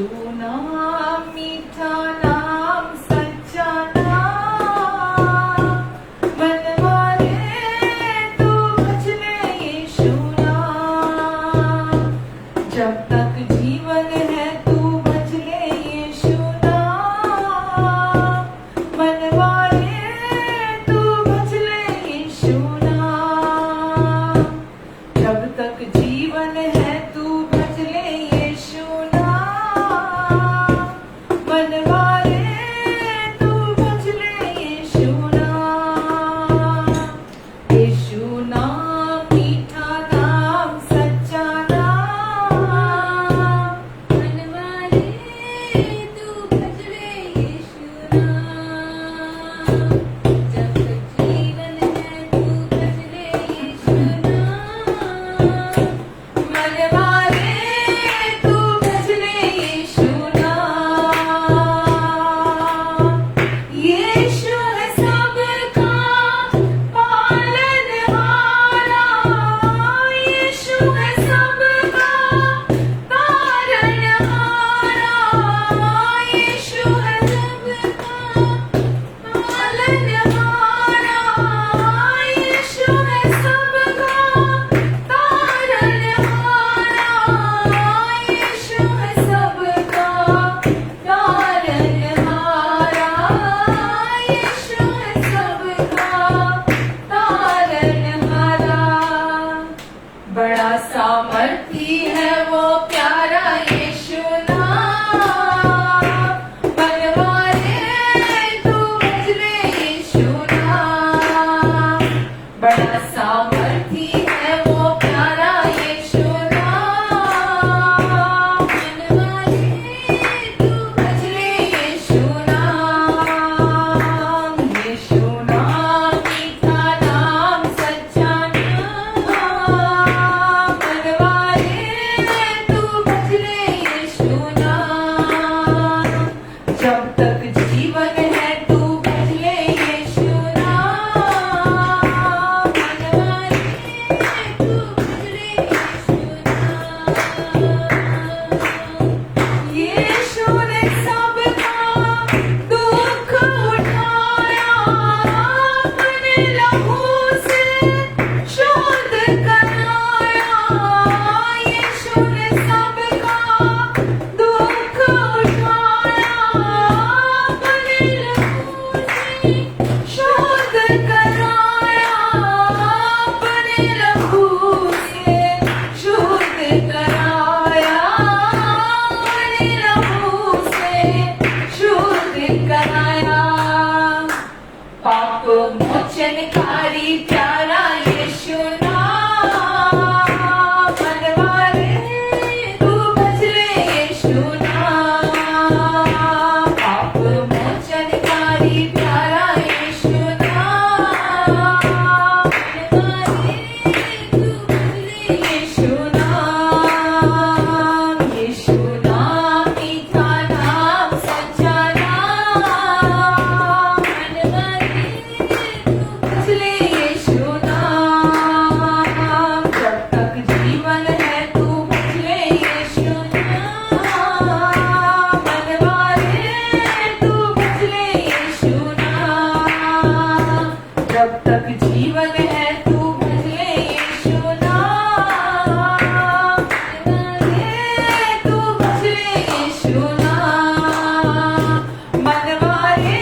यीशु नाम मीठा नाम सच्चा नाम, बनवारे तू बच ले यीशु नाम। जब तक जीवन है तू बच ले यीशु नाम, बनवारे तू बच ले यीशु नाम। जब तक जीवन है तू बच ले यीशु नाम, बनवारे तू बच ले यीशु नाम। यीशु नाम मीठा नाम सच्चा नाम, बनवारे तू बच ले यीशु नाम। जब तक जीवन है तू बच ले यीशु नाम, बनवारे तू बच ले यीशु नाम। यीशु है सबका पालनहारा, यीशु है सबका तारनहारा, यीशु है सबका पालनहारा, यीशु है सबका तारनहारा, यीशु है सबका तारनहारा, यीशु है सबका तारनहारा। बड़ा सामर्थी है वो प्यारा यीशु नाम, बनवारे तू बच ले यीशु नाम। बड़ा सामर्थी है वो प्यारा यीशु नाम, बनवारे तू बच ले यीशु नाम। यीशु नाम मीठा नाम सच्चा नाम, बनवारे तू बच ले यीशु नाम। जब तक जीवन है तू बच ले यीशु नाम, बनवारे तू बच ले यीशु नाम। यीशु ने सबका दुख उठाया, अपने लहू से शुद्ध कराया। यीशु ने सबका दुख उठाया, अपने लहू से शुद्ध कराया, अपने लहू से शुद्ध कराया, अपने लहू से शुद्ध कराया। पाप मोचनकारी प्यारा यीशु नाम, बनवारे तू बच ले यीशु नाम। पाप मोचनकारी प्यारा यीशु नाम, बनवारे तू बच ले यीशु नाम। यीशु नाम मीठा नाम सच्चा नाम, बनवारे तू बच ले यीशु नाम। जब तक जीवन है तू बच ले यीशु नाम, बनवारे तू बच ले यीशु नाम। जब तक जीवन है तू बच ले यीशु नाम, बनवारे तू बच ले यीशु नाम। बनवारे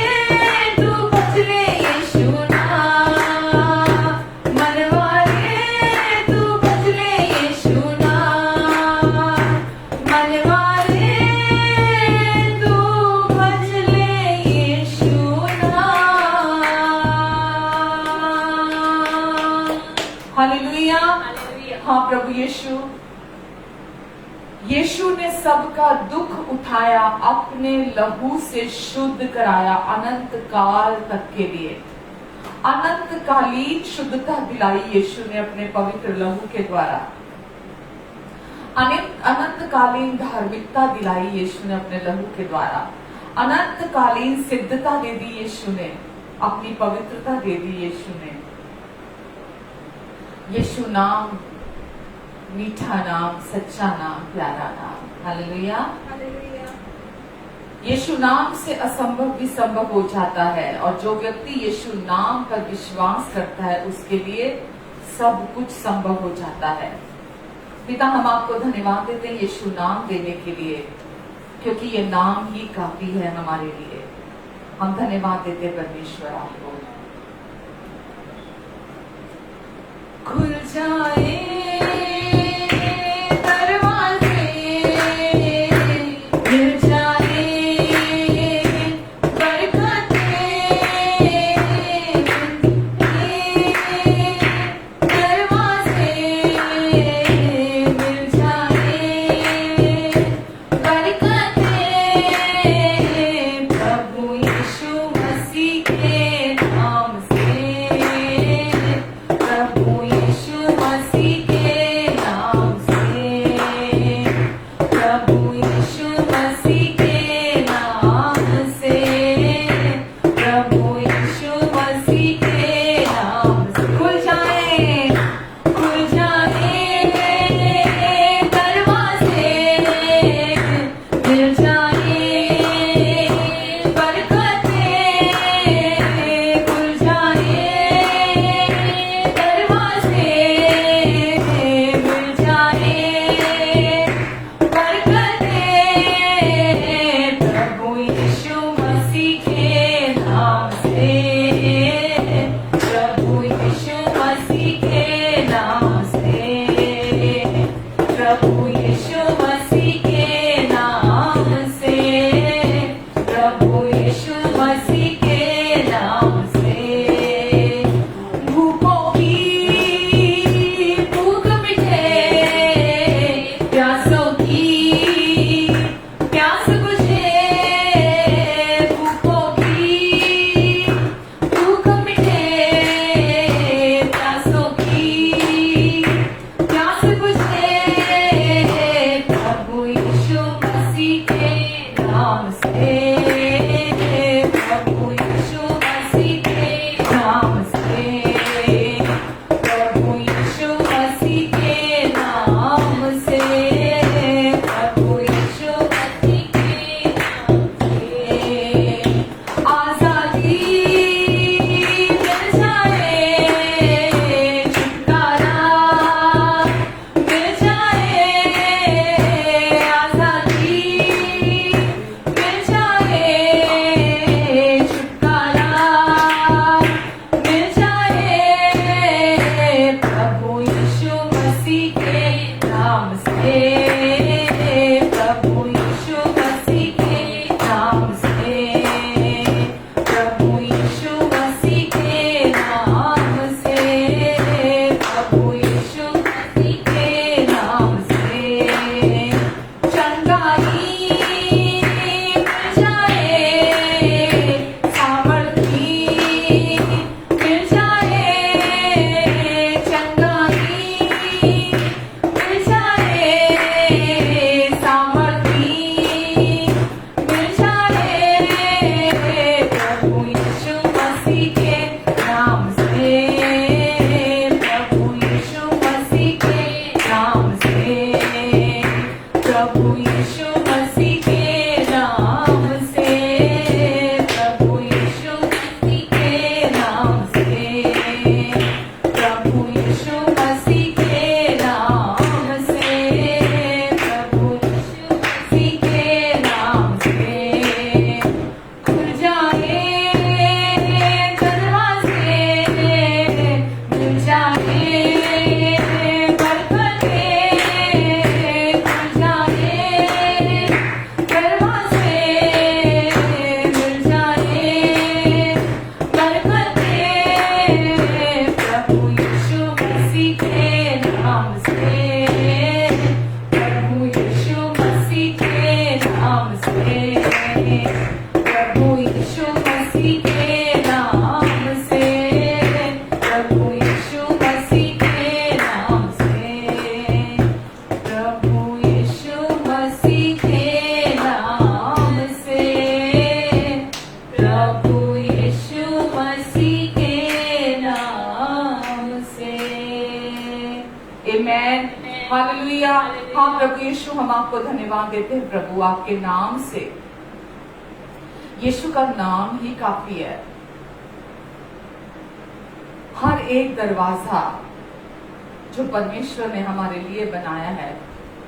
तू बच ले यीशु नाम, बनवारे तू बच ले यीशु नाम। बनवारे तू बच ले यीशु नाम। हालेलुया। हाँ प्रभु यीशु, यीशु ने सबका दुख उठाया, अपने लहू से शुद्ध कराया, अनंत काल तक के लिए अनंतकालीन शुद्धता दिलाई यीशु ने अपने पवित्र लहू के द्वारा। अनंतकालीन धार्मिकता दिलाई यीशु ने अपने लहू के द्वारा। अनंतकालीन सिद्धता दे दी यीशु ने, अपनी पवित्रता दे दी यीशु ने। यीशु नाम मीठा नाम, सच्चा नाम, प्यारा नाम। हालेलुया। यीशु नाम से असंभव भी संभव हो जाता है, और जो व्यक्ति यीशु नाम पर विश्वास करता है उसके लिए सब कुछ संभव हो जाता है। पिता, हम आपको धन्यवाद देते हैं यीशु नाम देने के लिए, क्योंकि ये नाम ही काफी है हमारे लिए। हम धन्यवाद देते हैं परमेश्वर आपको। खुल जाए दरवाजे, मिल जाए बरकतें, दरवाजे मिल जाए बरकतें, प्रभु यीशु मसीह के नाम से, प्रभु यीशु मसीह के नाम से, प्रभु यीशु मसीह के नाम से, प्रभु यीशु मसीह के नाम से। खुल जाए दरवाजे, मिल जाए बरकतें, खुल जाए दरवाजे, मिल जाए बरकतें, प्रभु यीशु मसीह के नाम से, प्रभु यीशु मसीह के नाम से, प्रभु यीशु मसीह के नाम से, प्रभु यीशु मसीह के नाम से। भूखों की भूख मिटे, प्यासों की प्यास बुझे, भूखों की भूख मिटे, प्यासों की प्यास बुझे, प्रभु यीशु मसीह के नाम से, प्रभु यीशु मसीह के नाम से, प्रभु यीशु मसीह के नाम से, प्रभु यीशु मसीह के नाम से। आजादी मिल जाए, छुटकारा मिल जाए, आजादी मिल जाए, छुटकारा मिल जाए, प्रभु यीशु मसीह के नाम से, प्रभु यीशु मसीह के नाम से, प्रभु यीशु मसीह के नाम से, प्रभु यीशु मसीह के नाम से। चंगाई मिल जाए, सामर्थी मिल जाए, चंगाई मिल जाए, सामर्थी मिल जाए, प्रभु यीशु मसीह के नाम से, प्रभु यीशु मसीह के नाम से, प्रभु यीशु मसीह के नाम से, प्रभु यीशु मसीह के नाम से, प्रभु यीशु मसीह के नाम से, प्रभु यीशु मसीह के नाम से। खुल जाए दरवाजे, मिल जाए बरकतें, खुल जाए दरवाजे, मिल जाए बरकतें, प्रभु यीशु मसीह के नाम से, प्रभु यीशु मसीह के नाम से, प्रभु यीशु मसीह के नाम से, प्रभु यीशु मसीह के नाम से, प्रभु यीशु मसीह के नाम से, प्रभु यीशु मसीह के नाम से। आमेन, हालेलुया। हाँ प्रभु यीशु, हम आपको धन्यवाद देते हैं प्रभु, आपके नाम से यीशु का नाम ही काफी है। हर एक दरवाजा जो परमेश्वर ने हमारे लिए बनाया है,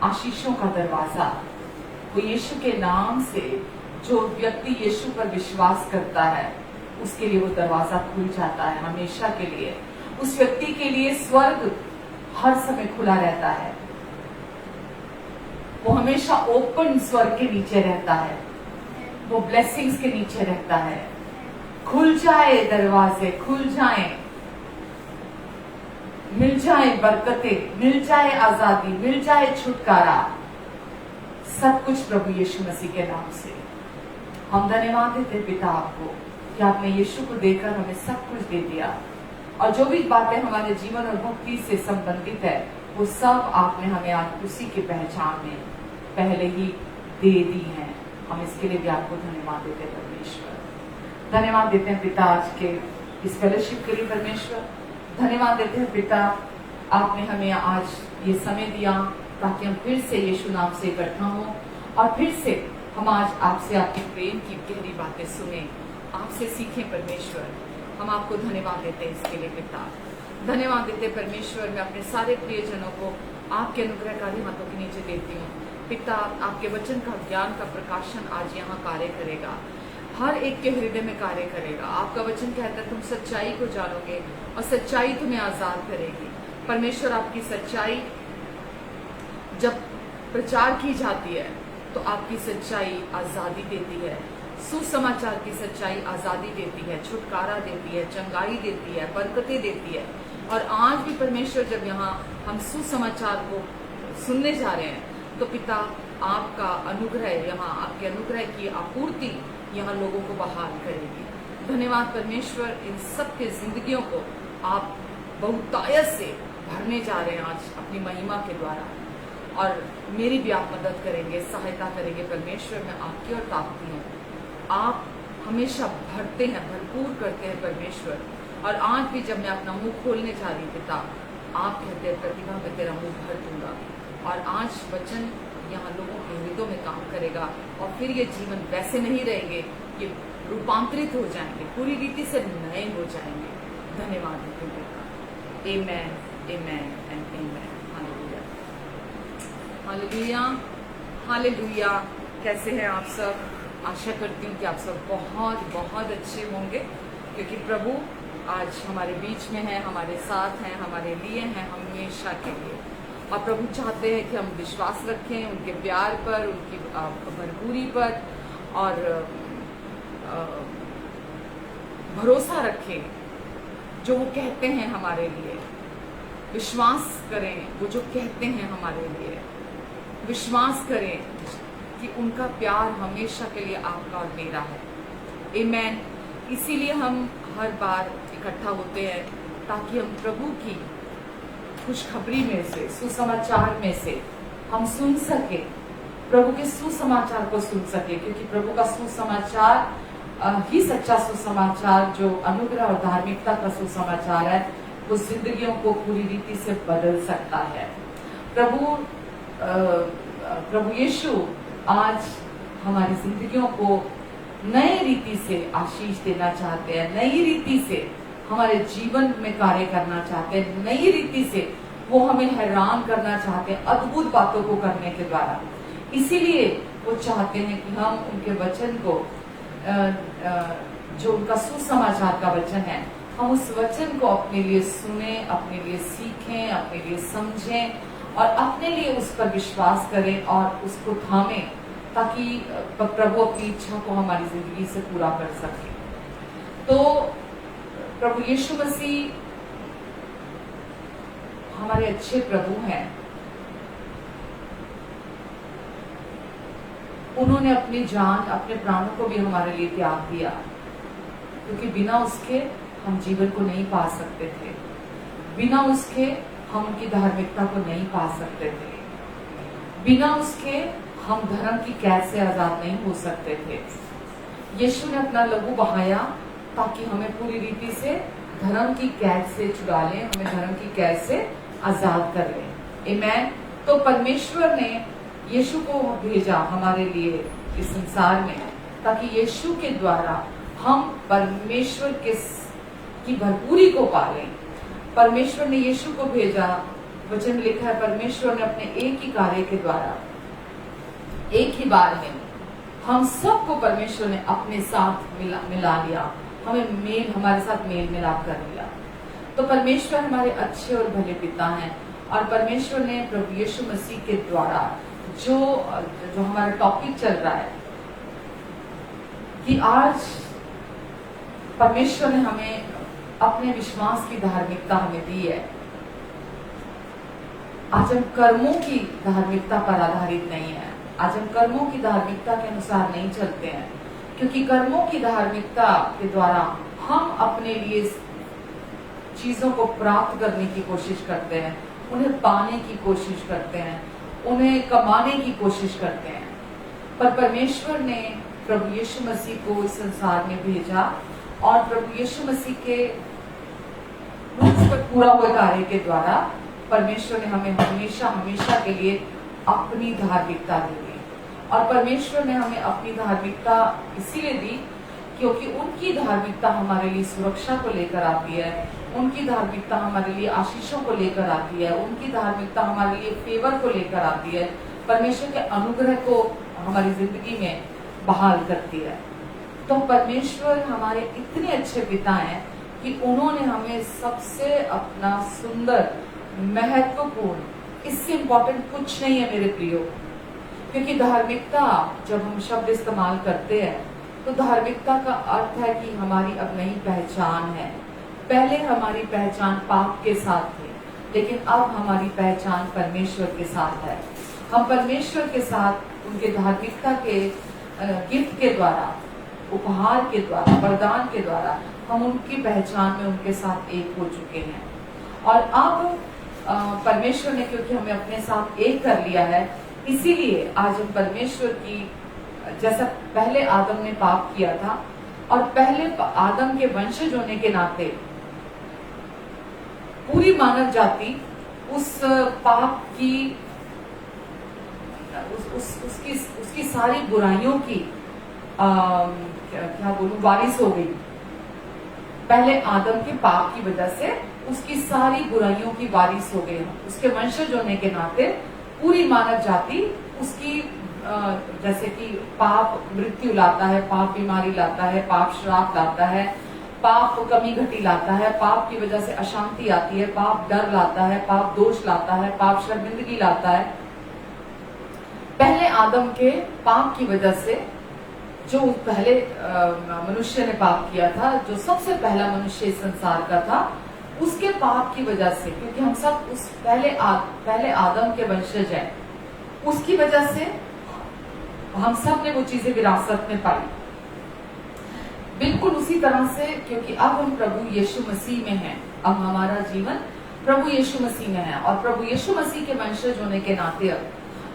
आशीषों का दरवाजा, वो यीशु के नाम से जो व्यक्ति यीशु पर विश्वास करता है उसके लिए वो दरवाजा खुल जाता है हमेशा के लिए। उस व्यक्ति के लिए स्वर्ग हर समय खुला रहता है, वो हमेशा ओपन स्वर्ग के नीचे रहता है, वो ब्लेसिंग्स के नीचे रहता है। खुल जाए दरवाजे, खुल जाए, मिल जाए बरकतें, मिल जाए आजादी, मिल जाए छुटकारा, सब कुछ प्रभु यीशु मसीह के नाम से। हम धन्यवाद देते पिता आपको कि आपने यीशु को देकर हमें सब कुछ दे दिया, और जो भी बातें हमारे जीवन और भक्ति से संबंधित है वो सब आपने हमें आज उसी की पहचान में पहले ही दे दी हैं। हम इसके लिए भी आपको धन्यवाद देते हैं परमेश्वर। धन्यवाद देते हैं पिता आज के इस फेलोशिप के लिए परमेश्वर। धन्यवाद देते हैं पिता, आपने हमें आज ये समय दिया ताकि हम फिर से यीशु नाम से इकट्ठा हों और फिर से हम आज आपसे आपके प्रेम की गहरी बातें सुने, आपसे सीखें परमेश्वर। हम आपको धन्यवाद देते हैं इसके लिए पिता। धन्यवाद देते परमेश्वर। मैं अपने सारे प्रियजनों को आपके अनुग्रहकारी हाथों के नीचे देती हूँ पिता। आपके वचन का ज्ञान का प्रकाशन आज यहाँ कार्य करेगा, हर एक के हृदय में कार्य करेगा। आपका वचन कहता है तुम सच्चाई को जानोगे और सच्चाई तुम्हें आजाद करेगी। परमेश्वर, आपकी सच्चाई जब प्रचार की जाती है तो आपकी सच्चाई आजादी देती है। सुसमाचार की सच्चाई आजादी देती है, छुटकारा देती है, चंगाई देती है, बरकतें देती है। और आज भी परमेश्वर जब यहाँ हम सुसमाचार को सुनने जा रहे हैं तो पिता आपका अनुग्रह, यहाँ आपके अनुग्रह की आपूर्ति यहाँ लोगों को बहाल करेगी। धन्यवाद परमेश्वर, इन सब के जिंदगियों को आप बहुतायत से भरने जा रहे हैं आज अपनी महिमा के द्वारा, और मेरी भी आप मदद करेंगे, सहायता करेंगे परमेश्वर। मैं आपकी ओर ताकती हूँ। आप हमेशा भरते हैं, भरपूर करते हैं परमेश्वर। और आज भी जब मैं अपना मुंह खोलने जा रही पिता, आप कहते हैं प्रतिभा में तेरा मुंह भर दूंगा। और आज वचन यहाँ लोगों के हृदयों में काम करेगा और फिर ये जीवन वैसे नहीं रहेंगे, ये रूपांतरित हो जाएंगे, पूरी रीति से नए हो जाएंगे। धन्यवाद देते हैं पिता। Amen, amen and amen. Hallelujah, hallelujah, hallelujah. कैसे हैं आप सब? आशा करती हूँ कि आप सब बहुत बहुत अच्छे होंगे, क्योंकि प्रभु आज हमारे बीच में है, हमारे साथ हैं, हमारे लिए हैं हमेशा के लिए। और प्रभु चाहते हैं कि हम विश्वास रखें उनके प्यार पर, उनकी भरपूरी पर, और भरोसा रखें जो वो कहते हैं हमारे लिए। विश्वास करें वो जो कहते हैं हमारे लिए। विश्वास करें कि उनका प्यार हमेशा के लिए आपका और मेरा है। आमेन। इसीलिए हम हर बार इकट्ठा होते हैं ताकि हम प्रभु की खुशखबरी में से, सुसमाचार में से हम सुन सके, प्रभु के सुसमाचार को सुन सके, क्योंकि प्रभु का सुसमाचार ही सच्चा सुसमाचार, जो अनुग्रह और धार्मिकता का सुसमाचार है, वो जिंदगियों को पूरी रीति से बदल सकता है। प्रभु यीशु आज हमारी जिंदगियों को नई रीति से आशीष देना चाहते हैं, नई रीति से हमारे जीवन में कार्य करना चाहते हैं, नई रीति से वो हमें हैरान करना चाहते हैं अद्भुत बातों को करने के द्वारा। इसीलिए वो चाहते हैं कि हम उनके वचन को, जो उनका सुसमाचार का वचन है, हम उस वचन को अपने लिए सुने, अपने लिए सीखें, अपने लिए समझें और अपने लिए उस पर विश्वास करें और उसको थामें, ताकि प्रभु अपनी इच्छा को हमारी जिंदगी से पूरा कर सके। तो प्रभु यीशु मसीह हमारे अच्छे प्रभु हैं। उन्होंने अपनी जान, अपने प्राणों को भी हमारे लिए त्याग दिया, क्योंकि बिना उसके हम जीवन को नहीं पा सकते थे, बिना उसके हम उनकी धार्मिकता को नहीं पा सकते थे, बिना उसके हम धर्म की कैद से आजाद नहीं हो सकते थे। यीशु ने अपना लहू बहाया ताकि हमें पूरी रीति से धर्म की कैद से छुड़ा ले, हमें धर्म की कैद से आजाद कर ले। आमेन। तो परमेश्वर ने यीशु को भेजा हमारे लिए इस संसार में, ताकि यीशु के द्वारा हम परमेश्वर की भरपूरी को पालें। परमेश्वर ने यीशु को भेजा, वचन में लिखा है परमेश्वर ने अपने एक ही कार्य के द्वारा एक ही बार में हम सबको परमेश्वर ने अपने साथ मिला लिया, हमारे साथ मेल मिलाप कर लिया। तो परमेश्वर हमारे अच्छे और भले पिता हैं और परमेश्वर ने प्रभु यीशु मसीह के द्वारा जो हमारा टॉपिक चल रहा है कि आज परमेश्वर ने हमें अपने विश्वास की धार्मिकता हमें दी है। आज हम कर्मों की धार्मिकता पर आधारित नहीं है, आज हम कर्मों की धार्मिकता के अनुसार नहीं चलते हैं, क्योंकि कर्मों की धार्मिकता के द्वारा हम अपने लिए चीजों को प्राप्त करने की कोशिश करते हैं, उन्हें पाने की कोशिश करते हैं, उन्हें कमाने की कोशिश करते हैं। पर परमेश्वर ने प्रभु यीशु मसीह को इस संसार में भेजा और प्रभु यीशु मसीह के पूरा हुए कार्य के द्वारा परमेश्वर ने हमें हमेशा हमेशा के लिए अपनी धार्मिकता दी। और परमेश्वर ने हमें अपनी धार्मिकता इसीलिए दी क्योंकि उनकी धार्मिकता हमारे लिए सुरक्षा को लेकर आती है, उनकी धार्मिकता हमारे लिए आशीषों को लेकर आती है, उनकी धार्मिकता हमारे लिए फेवर को लेकर आती है, परमेश्वर के अनुग्रह को हमारी जिंदगी में बहाल करती है। तो परमेश्वर हमारे इतने अच्छे पिता हैं कि उन्होंने हमें सबसे अपना सुंदर महत्वपूर्ण, इससे इंपॉर्टेंट कुछ नहीं है मेरे प्रियो, क्योंकि धार्मिकता जब हम शब्द इस्तेमाल करते हैं तो धार्मिकता का अर्थ है कि हमारी अब नई पहचान है। पहले हमारी पहचान पाप के साथ थी, लेकिन अब हमारी पहचान परमेश्वर के साथ है। हम परमेश्वर के साथ उनके धार्मिकता के गिफ्ट के द्वारा, उपहार के द्वारा, वरदान के द्वारा हम उनकी पहचान में उनके साथ एक हो चुके हैं। और अब परमेश्वर ने क्योंकि हमें अपने साथ एक कर लिया है, इसीलिए आज हम परमेश्वर की, जैसा पहले आदम ने पाप किया था और पहले आदम के वंशज होने के नाते पूरी मानव जाति उस पाप की उसकी सारी बुराइयों की क्या बोलूं, वारिस हो गई। पहले आदम के पाप की वजह से उसकी सारी बुराइयों की वारिस हो गई। उसके वंशज होने के नाते पूरी मानव जाति उसकी, जैसे कि पाप मृत्यु लाता है, पाप बीमारी लाता है, पाप श्राप लाता है, पाप कमी घटी लाता है, पाप की वजह से अशांति आती है, पाप डर लाता है, पाप दोष लाता है, पाप शर्मिंदगी लाता है। पहले आदम के पाप की वजह से जो पहले मनुष्य ने पाप किया था, जो सबसे पहला मनुष्य इस संसार का था, उसके पाप की वजह से, क्योंकि हम सब उस पहले आदम के वंशज हैं, उसकी वजह से हम सब ने वो चीजें विरासत में पाई। बिल्कुल उसी तरह से, क्योंकि अब हम प्रभु यीशु मसीह में हैं, अब हमारा जीवन प्रभु यीशु मसीह में है और प्रभु यीशु मसीह के वंशज होने के नाते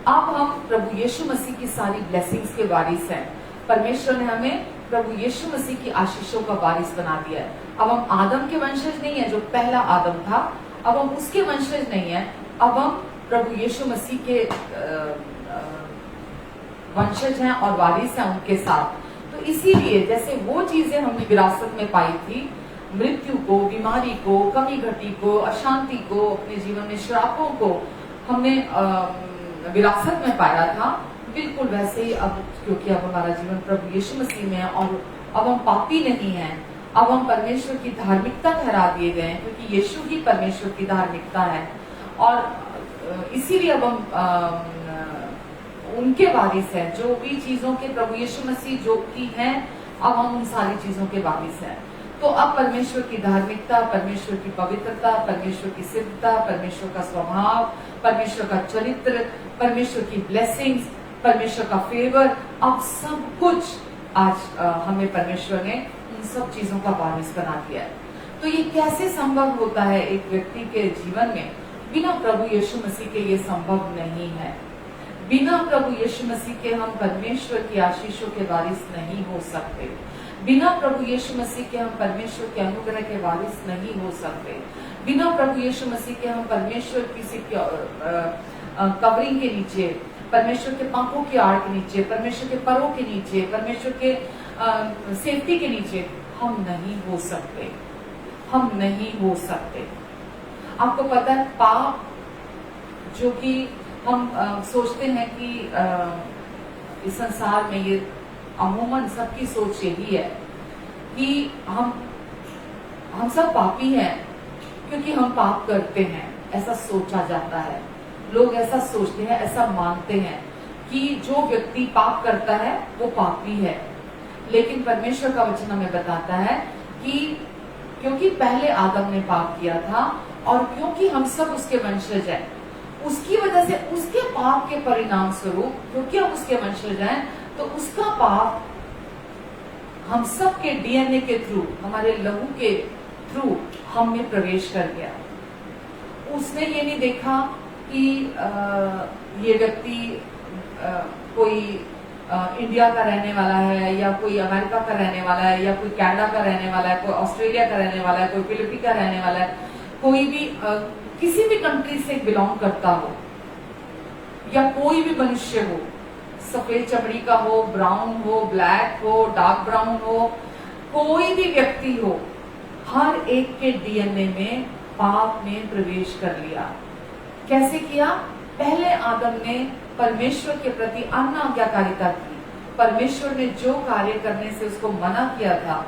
अब हम प्रभु यीशु मसीह की सारी ब्लेसिंग्स के वारिस हैं। परमेश्वर ने हमें प्रभु यीशु मसीह की आशीषों का वारिस बना दिया है। अब हम आदम के वंशज नहीं है जो पहला आदम था, अब हम उसके वंशज नहीं है, अब हम प्रभु यीशु मसीह के वंशज हैं और वारिस हैं उनके साथ। तो इसीलिए जैसे वो चीजें हमने विरासत में पाई थी, मृत्यु को, बीमारी को, कमी घटी को, अशांति को, अपने जीवन में श्रापों को हमने विरासत में पाया था, बिल्कुल वैसे ही अब, क्योंकि अब हमारा जीवन प्रभु यीशु मसीह में है और अब हम पापी नहीं हैं, अब हम परमेश्वर की धार्मिकता ठहरा दिए गए हैं, क्योंकि यीशु ही परमेश्वर की धार्मिकता है। और इसीलिए अब हम उनके वारिस हैं, जो भी चीजों के प्रभु यीशु मसीह जो की हैं, अब हम उन सारी चीजों के वारिस हैं। तो अब परमेश्वर की धार्मिकता, परमेश्वर की पवित्रता, परमेश्वर की सिद्धता, परमेश्वर का स्वभाव, परमेश्वर का चरित्र, परमेश्वर की ब्लेसिंग्स, परमेश्वर का फेवर, अब सब कुछ आज हमें परमेश्वर ने इन सब चीजों का वारिस बना दिया है। तो ये कैसे संभव होता है एक व्यक्ति के जीवन में? बिना प्रभु यीशु मसीह के ये संभव नहीं है। बिना प्रभु यीशु मसीह के हम परमेश्वर की आशीषों के वारिस नहीं हो सकते। बिना प्रभु यीशु मसीह के हम परमेश्वर के अनुग्रह के वारिस नहीं हो सकते। बिना प्रभु यीशु मसीह के हम परमेश्वर की कवरिंग के नीचे, परमेश्वर के पंखों की आड़ के नीचे, परमेश्वर के परों के नीचे, परमेश्वर के सेफ्टी के नीचे हम नहीं हो सकते, हम नहीं हो सकते। आपको पता है पाप जो कि हम सोचते हैं कि इस संसार में ये अमूमन सबकी सोच यही है कि हम सब पापी हैं क्योंकि हम पाप करते हैं, ऐसा सोचा जाता है। लोग ऐसा सोचते हैं, ऐसा मानते हैं कि जो व्यक्ति पाप करता है वो पापी है। लेकिन परमेश्वर का वचन हमें बताता है कि क्योंकि पहले आदम ने पाप किया था और क्योंकि हम सब उसके वंशज हैं, उसकी वजह से उसके पाप के परिणाम स्वरूप, क्योंकि हम उसके वंशज हैं, तो उसका पाप हम सब के डीएनए के थ्रू, हमारे लहू के थ्रू हम में प्रवेश कर गया। उसने ये नहीं देखा कि ये व्यक्ति कोई इंडिया का रहने वाला है या कोई अमेरिका का रहने वाला है या कोई कनाडा का रहने वाला है, कोई ऑस्ट्रेलिया का रहने वाला है, कोई फिलिपीन का रहने वाला है, कोई भी किसी भी कंट्री से बिलोंग करता हो या कोई भी मनुष्य हो, सफेद चमड़ी का हो, ब्राउन हो, ब्लैक हो, डार्क ब्राउन हो, कोई भी व्यक्ति हो, हर एक के डीएनए में पाप ने प्रवेश कर लिया। कैसे किया? पहले आदम ने परमेश्वर के प्रति अनाज्ञाकारिता की। परमेश्वर ने जो कार्य करने से उसको मना किया था,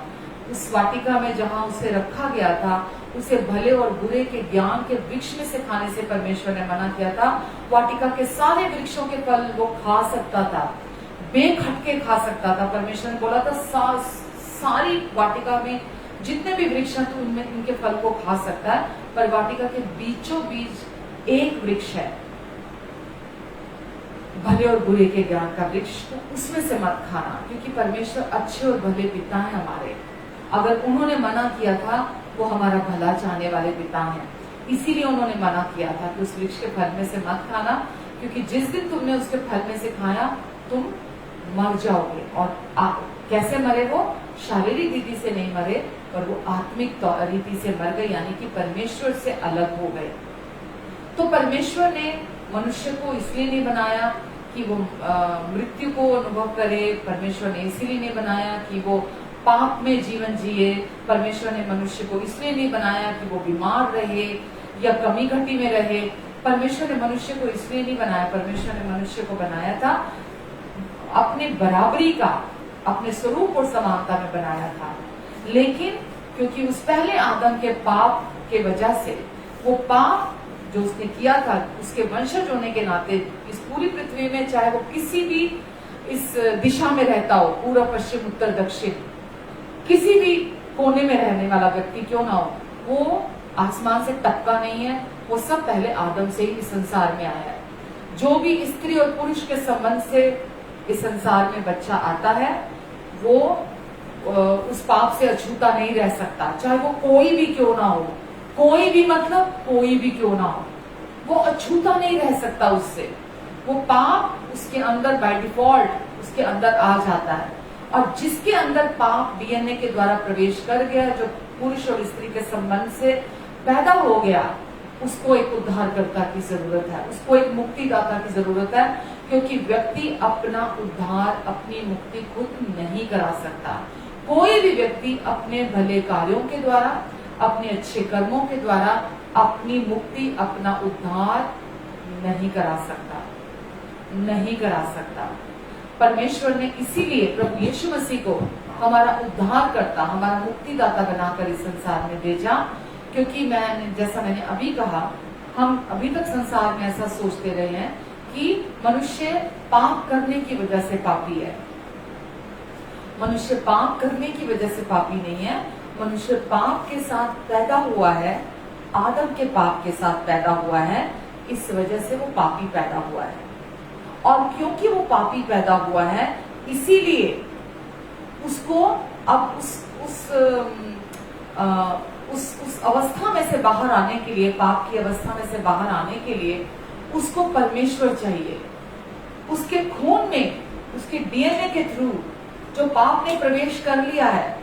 उस वाटिका में जहां उसे रखा गया था, उसे भले और बुरे के ज्ञान के वृक्ष में से खाने से परमेश्वर ने मना किया था। वाटिका के सारे वृक्षों के फल वो खा सकता था, बेखटके खा सकता था। परमेश्वर ने बोला था सारी वाटिका में जितने भी वृक्ष हैं तो उनमें इनके फल को खा सकता है, पर वाटिका के बीचों बीच एक वृक्ष है, भले और बुरे के ज्ञान का वृक्ष, तो उसमें से मत खाना, क्योंकि परमेश्वर अच्छे और भले पिता है हमारे। अगर उन्होंने मना किया था, वो हमारा भला चाहने वाले पिता हैं, इसीलिए उन्होंने मना किया था कि उस वृक्ष के फल में से मत खाना, क्योंकि जिस दिन तुमने उसके फल में से खाया तुम मर जाओगे। और कैसे मरे? वो शारीरिक रीति से नहीं मरे, पर वो आत्मिक रीति से मर गए, यानी कि परमेश्वर से अलग हो गए। तो परमेश्वर ने मनुष्य को इसलिए नहीं बनाया कि वो मृत्यु को अनुभव करे, परमेश्वर ने इसलिए नहीं बनाया कि वो पाप में जीवन जिए, परमेश्वर ने मनुष्य को इसलिए नहीं बनाया कि वो बीमार रहे या कमी घटी में रहे, परमेश्वर ने मनुष्य को इसलिए नहीं बनाया। परमेश्वर ने मनुष्य को बनाया था अपने बराबरी का, अपने स्वरूप और समानता में बनाया था। लेकिन क्योंकि उस पहले आदम के पाप के वजह से, वो पाप जो उसने किया था, उसके वंशज होने के नाते इस पूरी पृथ्वी में, चाहे वो किसी भी इस दिशा में रहता हो, पूर्व पश्चिम उत्तर दक्षिण, किसी भी कोने में रहने वाला व्यक्ति क्यों ना हो, वो आसमान से टपका नहीं है, वो सब पहले आदम से ही इस संसार में आया है। जो भी स्त्री और पुरुष के संबंध से इस संसार में बच्चा आता है, वो उस पाप से अछूता नहीं रह सकता, चाहे वो कोई भी क्यों ना हो, कोई भी मतलब कोई भी क्यों ना हो, वो अछूता नहीं रह सकता उससे। वो पाप उसके अंदर बाय डिफॉल्ट उसके अंदर आ जाता है, और जिसके अंदर पाप डीएनए के द्वारा प्रवेश कर गया, जो पुरुष और स्त्री के संबंध से पैदा हो गया, उसको एक उद्धारकर्ता की जरूरत है, उसको एक मुक्तिदाता की जरूरत है, क्योंकि व्यक्ति अपना उद्धार, अपनी मुक्ति खुद नहीं करा सकता। कोई भी व्यक्ति अपने भले कार्यों के द्वारा, अपने अच्छे कर्मों के द्वारा अपनी मुक्ति, अपना उद्धार नहीं करा सकता, नहीं करा सकता। परमेश्वर ने इसीलिए प्रभु यीशु मसीह को हमारा उद्धार करता, हमारा मुक्तिदाता बनाकर इस संसार में भेजा, क्योंकि जैसा मैंने अभी कहा, हम अभी तक संसार में ऐसा सोचते रहे हैं कि मनुष्य पाप करने की वजह से पापी है। मनुष्य पाप करने की वजह से पापी नहीं है, मनुष्य पाप के साथ पैदा हुआ है, आदम के पाप के साथ पैदा हुआ है, इस वजह से वो पापी पैदा हुआ है। और क्योंकि वो पापी पैदा हुआ है, इसीलिए उसको अब उस अवस्था में से बाहर आने के लिए, पाप की अवस्था में से बाहर आने के लिए उसको परमेश्वर चाहिए। उसके खून में, उसके डीएनए के थ्रू जो पाप ने प्रवेश कर लिया है,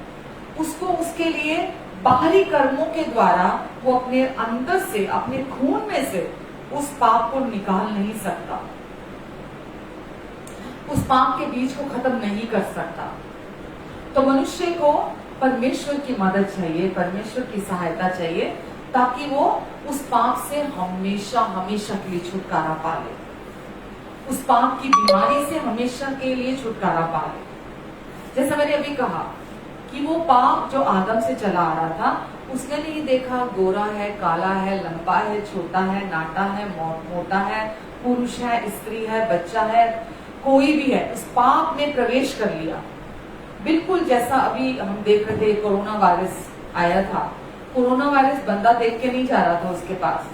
उसको उसके लिए बाहरी कर्मों के द्वारा वो अपने अंदर से, अपने खून में से उस पाप को निकाल नहीं सकता। उस पाप के बीज को खत्म नहीं कर सकता। तो मनुष्य को परमेश्वर की मदद चाहिए, परमेश्वर की सहायता चाहिए, ताकि वो उस पाप से हमेशा हमेशा के लिए छुटकारा पा ले, उस पाप की बीमारी से हमेशा के लिए छुटकारा पा ले। जैसा मैंने अभी कहा कि वो पाप जो आदम से चला आ रहा था, उसने नहीं देखा गोरा है, काला है, लंबा है, छोटा है, नाटा है, मोटा है, पुरुष है, स्त्री है, बच्चा है, कोई भी है, उस पाप में प्रवेश कर लिया। बिल्कुल जैसा अभी हम देख रहे थे, कोरोना वायरस आया था। कोरोना वायरस बंदा देख के नहीं जा रहा था उसके पास।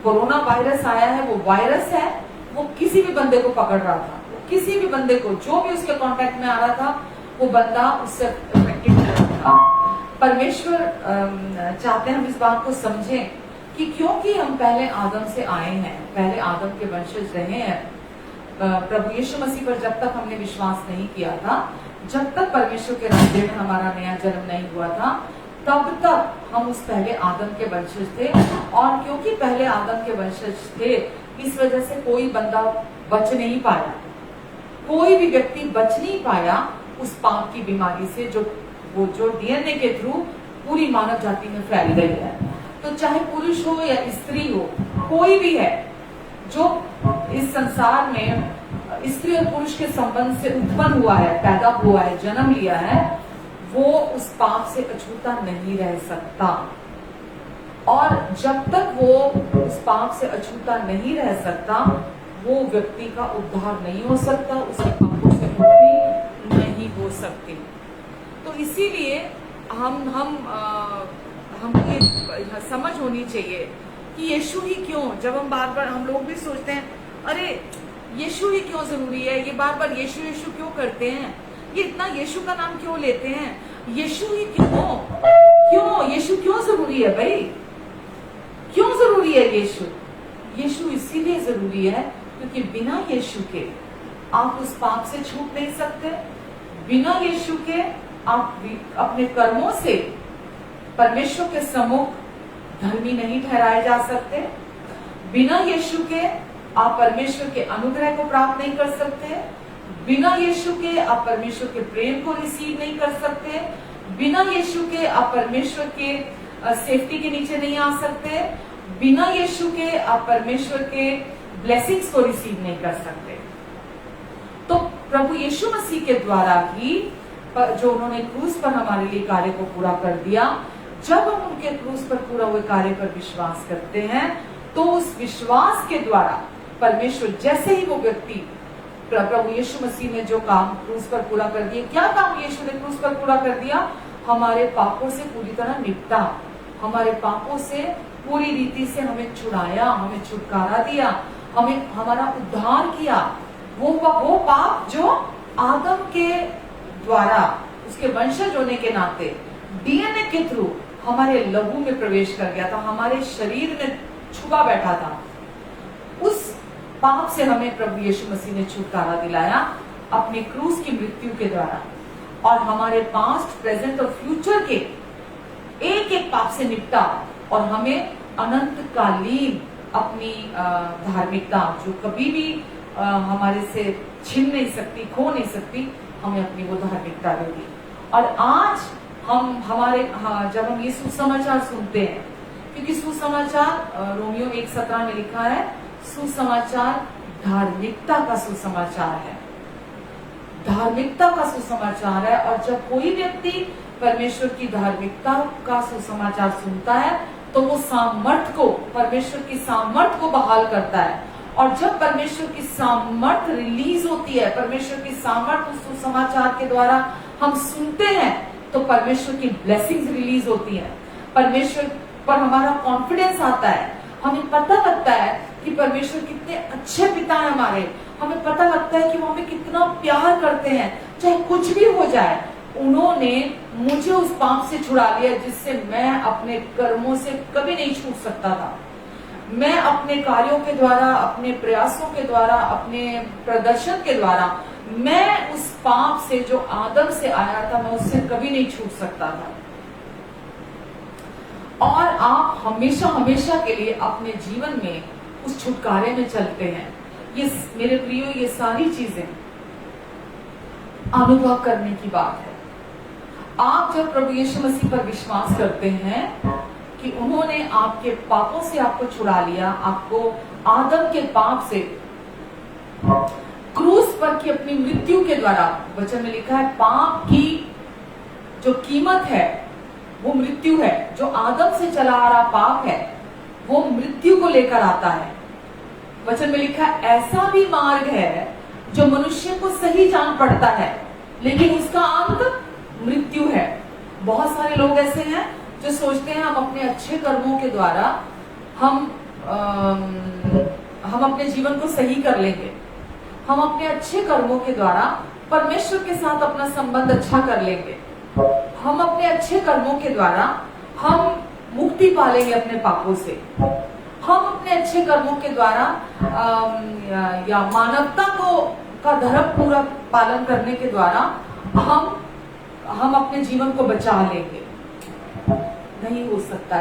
कोरोना वायरस आया है, वो वायरस है, वो किसी भी बंदे को पकड़ रहा था, किसी भी बंदे को, जो भी उसके कांटेक्ट में आ रहा था, वो बंदा उससे अफेक्टेड हो रहा था। परमेश्वर चाहते हैं हम इस बात को समझें कि क्योंकि हम पहले आदम से आए हैं, पहले आदम के वंशज रहे हैं, प्रभु यीशु मसीह पर जब तक हमने विश्वास नहीं किया था, जब तक परमेश्वर के राज्य में हमारा नया जन्म नहीं हुआ था, तब तक हम उस पहले आदम के वंशज थे। और क्योंकि पहले आदम के वंशज थे, इस वजह से कोई बंदा बच नहीं पाया, कोई भी व्यक्ति बच नहीं पाया उस पाप की बीमारी से, जो डीएनए के थ्रू पूरी मानव जाति में फैल गई है। तो चाहे पुरुष हो या स्त्री हो, कोई भी है जो इस संसार में स्त्री और पुरुष के संबंध से उत्पन्न हुआ है, पैदा हुआ है, जन्म लिया है, वो उस पाप से अछूता नहीं रह सकता। और जब तक वो उस पाप से अछूता नहीं रह सकता, वो व्यक्ति का उद्धार नहीं हो सकता, उसके पापों से मुक्ति नहीं हो सकती। तो इसीलिए हम ये समझ होनी चाहिए कि यीशु ही क्यों, जब हम बार बार, हम लोग भी सोचते हैं, अरे यीशु ही क्यों जरूरी है, ये बार बार यीशु यीशु क्यों करते हैं, ये इतना यीशु का नाम क्यों लेते हैं, यीशु ही क्यों यीशु क्यों जरूरी है भाई, क्यों जरूरी है यीशु? यीशु इसीलिए जरूरी है क्योंकि बिना यीशु के आप उस पाप से छूट नहीं सकते। बिना यीशु के आप अपने कर्मों से परमेश्वर के सम्मुख धर्मी नहीं ठहराए जा सकते। बिना यीशु के आप परमेश्वर के अनुग्रह को प्राप्त नहीं कर सकते। बिना यीशु के आप परमेश्वर के प्रेम को रिसीव नहीं कर सकते। बिना यीशु के आप परमेश्वर के सेफ्टी के नीचे नहीं आ सकते। बिना यीशु के आप परमेश्वर के ब्लेसिंग्स को रिसीव नहीं कर सकते। तो प्रभु यीशु मसीह के द्वारा ही, जो उन्होंने क्रूस पर हमारे लिए कार्य को पूरा कर दिया, जब हम उनके क्रूस पर पूरा हुए कार्य पर विश्वास करते हैं, तो उस विश्वास के द्वारा परमेश्वर, जैसे ही वो व्यक्ति प्रभु यीशु मसीह ने जो काम क्रूस पर पूरा कर दिया, क्या काम यीशु ने क्रूस पर पूरा कर दिया? हमारे पापों से पूरी तरह निपटा, हमारे पापों से पूरी रीति से हमें छुड़ाया, हमें छुटकारा दिया, हमें हमारा उद्धार किया। वो पाप जो आदम के द्वारा, उसके वंशज होने के नाते, डीएनए के थ्रू हमारे लहू में प्रवेश कर गया था, हमारे शरीर में छुपा बैठा था, उस पाप से हमें प्रभु यीशु मसीह ने छुटकारा दिलाया अपने क्रूस की मृत्यु के द्वारा। और हमारे पास्ट, प्रेजेंट और फ्यूचर के एक एक पाप से निपटा और हमें अनंत कालीन अपनी धार्मिकता, जो कभी भी हमारे से छीन नहीं सकती, खो नहीं सकती, हमें अपनी वो धार्मिकता दे दी। और आज जब हम ये सुसमाचार सुनते हैं, क्योंकि सुसमाचार रोमियो 1:17 में लिखा है, सुसमाचार धार्मिकता का सुसमाचार है, धार्मिकता का सुसमाचार है। और जब कोई व्यक्ति परमेश्वर की धार्मिकता का सुसमाचार सुनता है, तो वो सामर्थ को, परमेश्वर की सामर्थ को बहाल करता है। और जब परमेश्वर की सामर्थ रिलीज होती है, परमेश्वर की सामर्थ उस सुसमाचार के द्वारा हम सुनते हैं, तो परमेश्वर की ब्लेसिंग्स रिलीज होती है, परमेश्वर पर हमारा कॉन्फिडेंस आता है, हमें पता लगता है कि परमेश्वर कितने अच्छे पिता है हमारे, हमें पता लगता है कि वो हमें कितना प्यार करते हैं, चाहे कुछ भी हो जाए, उन्होंने मुझे उस पाप से छुड़ा लिया जिससे मैं अपने कर्मों से कभी नहीं छूट सकता था। मैं अपने कार्यों के द्वारा, अपने प्रयासों के द्वारा, अपने प्रदर्शन के द्वारा, मैं उस पाप से जो आदम से आया था, मैं उससे कभी नहीं छूट सकता था। और आप हमेशा हमेशा के लिए अपने जीवन में उस छुटकारे में चलते हैं। ये मेरे प्रियो, ये सारी चीजें अनुभव करने की बात है। आप जब प्रभु यीशु मसीह पर विश्वास करते हैं कि उन्होंने आपके पापों से आपको छुड़ा लिया, आपको आदम के पाप से क्रूस पर की अपनी मृत्यु के द्वारा, वचन में लिखा है पाप की जो कीमत है वो मृत्यु है। जो आदम से चला आ रहा पाप है वो मृत्यु को लेकर आता है। वचन में लिखा है ऐसा भी मार्ग है जो मनुष्य को सही जान पड़ता है लेकिन उसका अंत मृत्यु है। बहुत सारे लोग ऐसे हैं जो सोचते हैं हम अपने अच्छे कर्मों के द्वारा हम अपने जीवन को सही कर लेंगे, हम अपने अच्छे कर्मों के द्वारा परमेश्वर के साथ अपना संबंध अच्छा कर लेंगे, हम अपने अच्छे कर्मों के द्वारा हम मुक्ति पालेंगे अपने पापों से, हम अपने अच्छे कर्मों के द्वारा या मानवता का धर्म पूरा पालन करने के द्वारा हम अपने जीवन को बचा लेंगे। नहीं हो सकता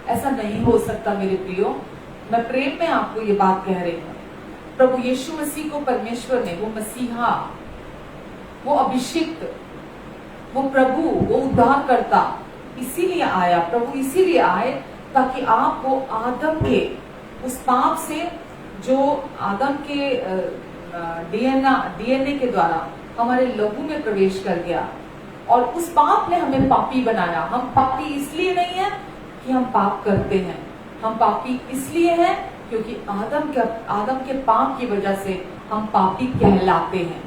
ऐसा नहीं हो सकता मेरे प्रियो। मैं प्रेम में आपको ये बात कह रही हूँ। प्रभु यीशु मसीह को परमेश्वर ने, वो मसीहा, वो अभिषिक्त, वो प्रभु, वो उद्धारकर्ता इसीलिए आया। प्रभु इसीलिए आए ताकि आपको आदम के उस पाप से, जो आदम के डीएनए के द्वारा हमारे लहू में प्रवेश कर गया और उस पाप ने हमें पापी बनाया। हम पापी इसलिए नहीं है कि हम पाप करते हैं, हम पापी इसलिए हैं क्योंकि आदम के पाप की वजह से हम पापी कहलाते हैं।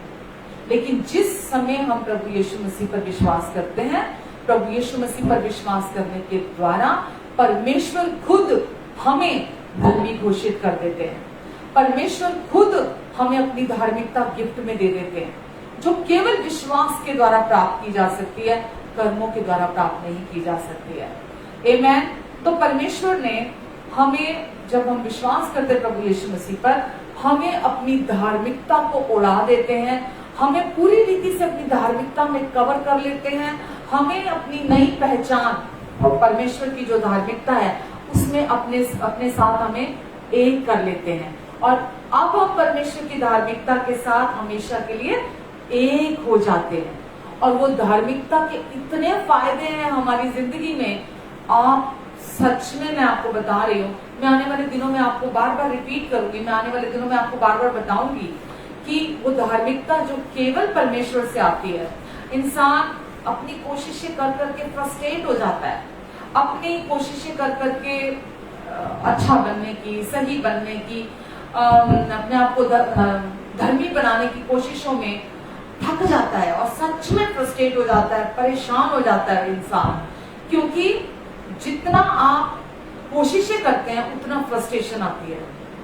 लेकिन जिस समय हम प्रभु यीशु मसीह पर विश्वास करते हैं, प्रभु यीशु मसीह पर विश्वास करने के द्वारा परमेश्वर खुद हमें धर्मी घोषित कर देते हैं। परमेश्वर खुद हमें अपनी धार्मिकता गिफ्ट में दे देते हैं, जो केवल विश्वास के द्वारा प्राप्त की जा सकती है, कर्मों के द्वारा प्राप्त नहीं की जा सकती है। आमेन। तो परमेश्वर ने हमें, जब हम विश्वास करते प्रभु यीशु मसीह पर, हमें अपनी धार्मिकता को उड़ा देते हैं, हमें पूरी रीति से अपनी धार्मिकता में कवर कर लेते हैं, हमें अपनी नई पहचान परमेश्वर की जो धार्मिकता है उसमें अपने साथ हमें एक कर लेते हैं और अब हम परमेश्वर की धार्मिकता के साथ हमेशा के लिए एक हो जाते हैं। और वो धार्मिकता के इतने फायदे हैं हमारी जिंदगी में, आप सच में, मैं आपको बता रही हूँ, मैं आने वाले दिनों में आपको बार बार रिपीट करूंगी, मैं आने वाले दिनों में आपको बार बार बताऊंगी कि वो धार्मिकता जो केवल परमेश्वर से आती है। इंसान अपनी कोशिशें कर करके फ्रस्ट्रेट हो जाता है, अपनी कोशिशें कर करके अच्छा बनने की, सही बनने की, अपने आप को धर्मी बनाने की कोशिशों में थक जाता है और सच में फ्रस्ट्रेट हो जाता है, परेशान हो जाता है इंसान। क्योंकि जितना आप कोशिशें करते हैं उतना फ्रस्ट्रेशन आती है,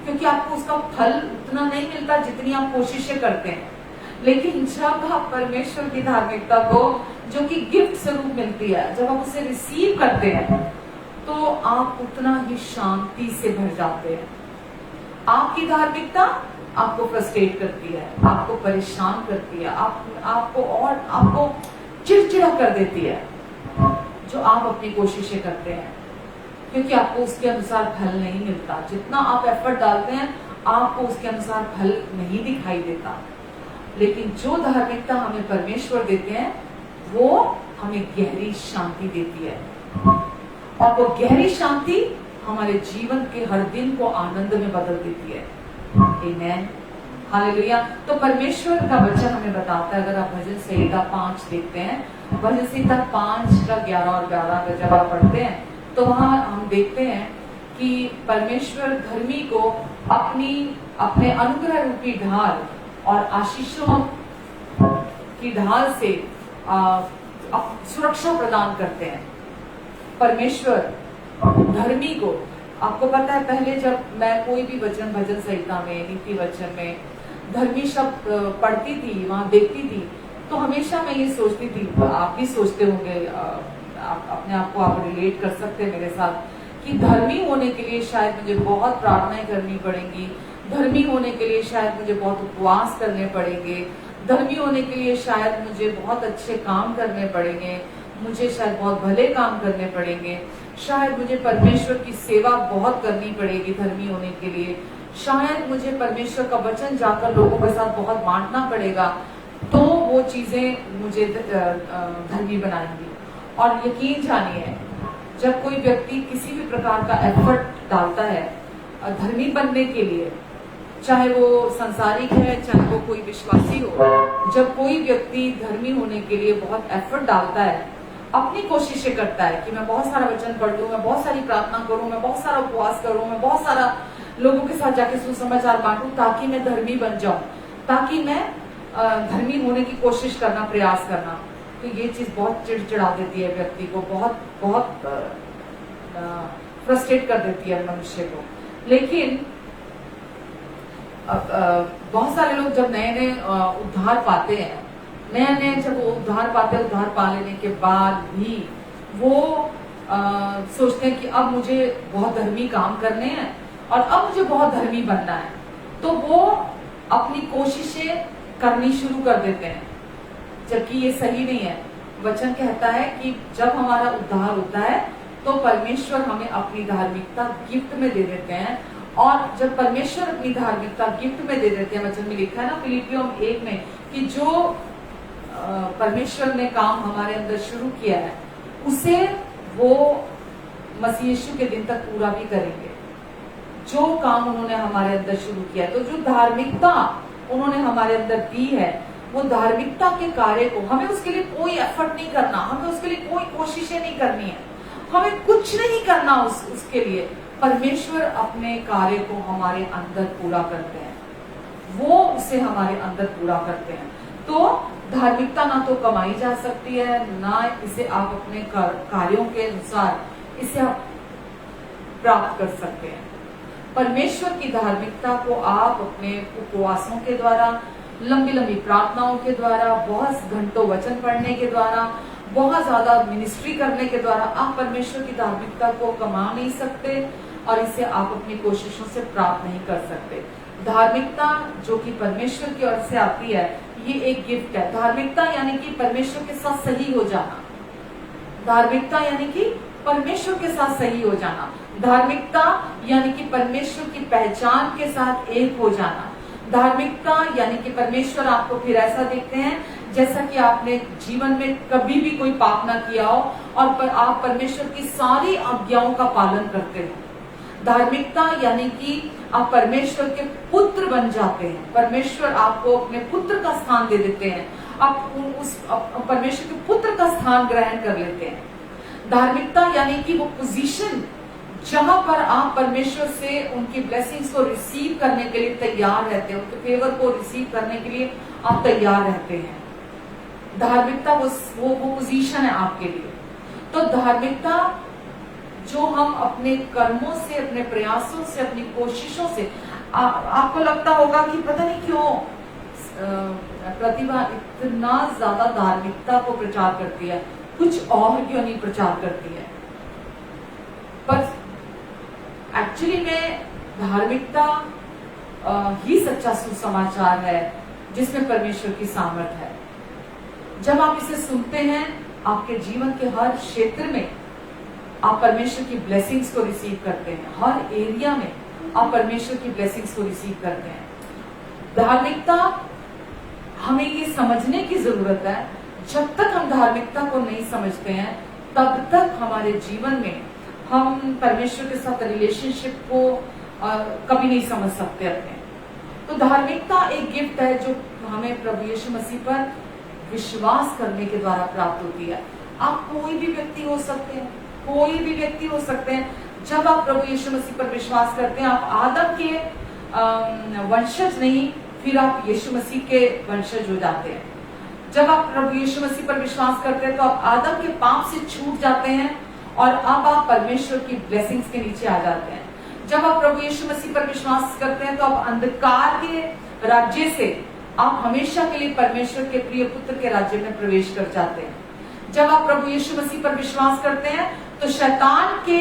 क्योंकि आपको उसका फल उतना नहीं मिलता जितनी आप कोशिशें करते हैं। लेकिन जब आप परमेश्वर की धार्मिकता को, जो कि गिफ्ट स्वरूप मिलती है, जब आप उसे रिसीव करते हैं तो आप उतना ही शांति से भर जाते हैं। आपकी धार्मिकता आपको फ्रस्ट्रेट करती है, आपको परेशान करती है, आपको चिड़चिड़ा कर देती है जो आप अपनी कोशिशें करते हैं, क्योंकि आपको उसके अनुसार फल नहीं मिलता। जितना आप एफर्ट डालते हैं आपको उसके अनुसार फल नहीं दिखाई देता। लेकिन जो धार्मिकता हमें परमेश्वर देते हैं वो हमें गहरी शांति देती है और वो गहरी शांति हमारे जीवन के हर दिन को आनंद में बदल देती है। आमीन, हालेलुया। तो परमेश्वर का वचन हमें बताता है, अगर आप भजन संहिता 5 देखते हैं, भजन संहिता 5 का 11 और 12 अगर जब आप पढ़ते हैं तो वहां हम देखते हैं कि परमेश्वर धर्मी को अपने अनुग्रह रूपी ढाल और आशीषों की ढाल से सुरक्षा प्रदान करते हैं। परमेश्वर धर्मी को, आपको पता है पहले जब मैं कोई भी वचन भजन संहिता में, नीति वचन में धर्मी शब्द पढ़ती थी, वहां देखती थी, तो हमेशा मैं ये सोचती थी, आप भी सोचते होंगे, अपने आप को आप रिलेट कर सकते हैं मेरे साथ, कि धर्मी होने के लिए शायद मुझे बहुत प्रार्थनाएं करनी पड़ेंगी, धर्मी होने के लिए शायद मुझे बहुत उपवास करने पड़ेंगे, धर्मी होने के लिए शायद मुझे बहुत अच्छे काम करने पड़ेंगे, मुझे शायद बहुत भले काम करने पड़ेंगे, शायद मुझे परमेश्वर की सेवा बहुत करनी पड़ेगी धर्मी होने के लिए, शायद मुझे परमेश्वर का वचन जाकर लोगों के साथ बहुत बांटना पड़ेगा, तो वो चीजें मुझे धर्मी बनाएंगी। और यकीन जानिए, जब कोई व्यक्ति किसी भी प्रकार का एफर्ट डालता है धर्मी बनने के लिए, चाहे वो संसारिक है चाहे वो कोई विश्वासी हो, जब कोई व्यक्ति धर्मी होने के लिए बहुत एफर्ट डालता है, अपनी कोशिशें करता है कि मैं बहुत सारा वचन पढ़ लूं, मैं बहुत सारी प्रार्थना करूं, मैं बहुत सारा उपवास करूं, मैं बहुत सारा लोगों के साथ जाके सुसमाचार बांटूं ताकि मैं धर्मी बन जाऊं, ताकि मैं धर्मी होने की कोशिश करना, प्रयास करना, तो ये चीज बहुत चिड़चिड़ा देती है व्यक्ति को, बहुत बहुत फ्रस्ट्रेट कर देती है मनुष्य को। लेकिन बहुत सारे लोग जब नए नए उद्धार पाते हैं, नए जब वो उद्धार पाते हैं, उद्धार पा लेने के बाद भी वो सोचते हैं कि अब मुझे बहुत धर्मी काम करने हैं और अब मुझे बहुत धर्मी बनना है, तो वो अपनी कोशिशें करनी शुरू कर देते हैं, जबकि ये सही नहीं है। वचन कहता है कि जब हमारा उद्धार होता है तो परमेश्वर हमें अपनी धार्मिकता गिफ्ट में दे देते हैं, और जब परमेश्वर अपनी धार्मिकता गिफ्ट में दे देते हैं, वचन में लिखा है ना फिलिपियों 1 में कि जो परमेश्वर ने काम हमारे अंदर शुरू किया है उसे वो मसीह यीशु के दिन तक पूरा भी करेंगे। जो काम उन्होंने हमारे अंदर शुरू किया है, तो जो धार्मिकता उन्होंने हमारे अंदर दी है, वो धार्मिकता के कार्य को हमें उसके लिए कोई एफर्ट नहीं करना, हमें उसके लिए कोई कोशिशें नहीं करनी है, हमें कुछ नहीं करना उसके लिए। परमेश्वर अपने कार्य को हमारे अंदर पूरा करते हैं, वो उसे हमारे अंदर पूरा करते हैं। तो धार्मिकता ना तो कमाई जा सकती है, ना इसे आप अपने कार्यों के अनुसार इसे आप प्राप्त कर सकते हैं। परमेश्वर की धार्मिकता को आप अपने उपवासों के द्वारा, लंबी लंबी प्रार्थनाओं के द्वारा, बहुत घंटों वचन पढ़ने के द्वारा, बहुत ज्यादा मिनिस्ट्री करने के द्वारा आप परमेश्वर की धार्मिकता को कमा नहीं सकते और इसे आप अपनी कोशिशों से प्राप्त नहीं कर सकते। धार्मिकता जो कि परमेश्वर की ओर से आती है, ये एक गिफ्ट है। धार्मिकता यानी कि परमेश्वर के साथ सही हो जाना, धार्मिकता यानी कि परमेश्वर के साथ सही हो जाना, धार्मिकता यानी कि परमेश्वर की पहचान के साथ एक हो जाना, धार्मिकता यानी कि परमेश्वर आपको फिर ऐसा देखते हैं जैसा कि आपने जीवन में कभी भी कोई पाप ना किया हो और आप परमेश्वर की सारी आज्ञाओं का पालन करते हो। धार्मिकता यानी कि आप परमेश्वर के पुत्र बन जाते हैं, परमेश्वर आपको अपने पुत्र का स्थान दे देते हैं, आप उस परमेश्वर के पुत्र का स्थान ग्रहण कर लेते हैं। धार्मिकता यानी कि वो पोजीशन जहां पर आप परमेश्वर से उनकी ब्लेसिंग्स को रिसीव करने के लिए तैयार रहते हैं, उनके फेवर को रिसीव करने के लिए आप तैयार रहते हैं। धार्मिकता वो पोजीशन है आपके लिए। तो धार्मिकता जो हम अपने कर्मों से, अपने प्रयासों से, अपनी कोशिशों से, आपको लगता होगा कि पता नहीं क्यों प्रतिभा इतना ज्यादा धार्मिकता को प्रचार करती है, कुछ और क्यों नहीं प्रचार करती है। पर एक्चुअली में धार्मिकता ही सच्चा सुसमाचार है जिसमें परमेश्वर की सामर्थ है। जब आप इसे सुनते हैं, आपके जीवन के हर क्षेत्र में आप परमेश्वर की ब्लेसिंग्स को रिसीव करते हैं, हर एरिया में आप परमेश्वर की ब्लेसिंग्स को रिसीव करते हैं। धार्मिकता हमें ये समझने की जरूरत है, जब तक हम धार्मिकता को नहीं समझते हैं तब तक हमारे जीवन में हम परमेश्वर के साथ रिलेशनशिप को कभी नहीं समझ सकते अपने। तो धार्मिकता एक गिफ्ट है जो हमें प्रभु यीशु मसीह पर विश्वास करने के द्वारा प्राप्त होती है। आप कोई भी व्यक्ति हो सकते हैं, कोई भी व्यक्ति हो सकते हैं। जब आप प्रभु यीशु मसीह पर विश्वास करते हैं, आप आदम के वंशज नहीं, फिर आप यीशु मसीह के वंशज हो जाते हैं। जब आप प्रभु यीशु मसीह पर विश्वास करते हैं तो आप आदम के पाप से छूट जाते हैं और अब आप परमेश्वर की ब्लेसिंग्स के नीचे आ जाते हैं। जब आप प्रभु यीशु मसीह पर विश्वास करते हैं तो आप अंधकार के राज्य से आप हमेशा के लिए परमेश्वर के प्रिय पुत्र के राज्य में प्रवेश कर जाते हैं। जब आप प्रभु यीशु मसीह पर विश्वास करते हैं तो शैतान के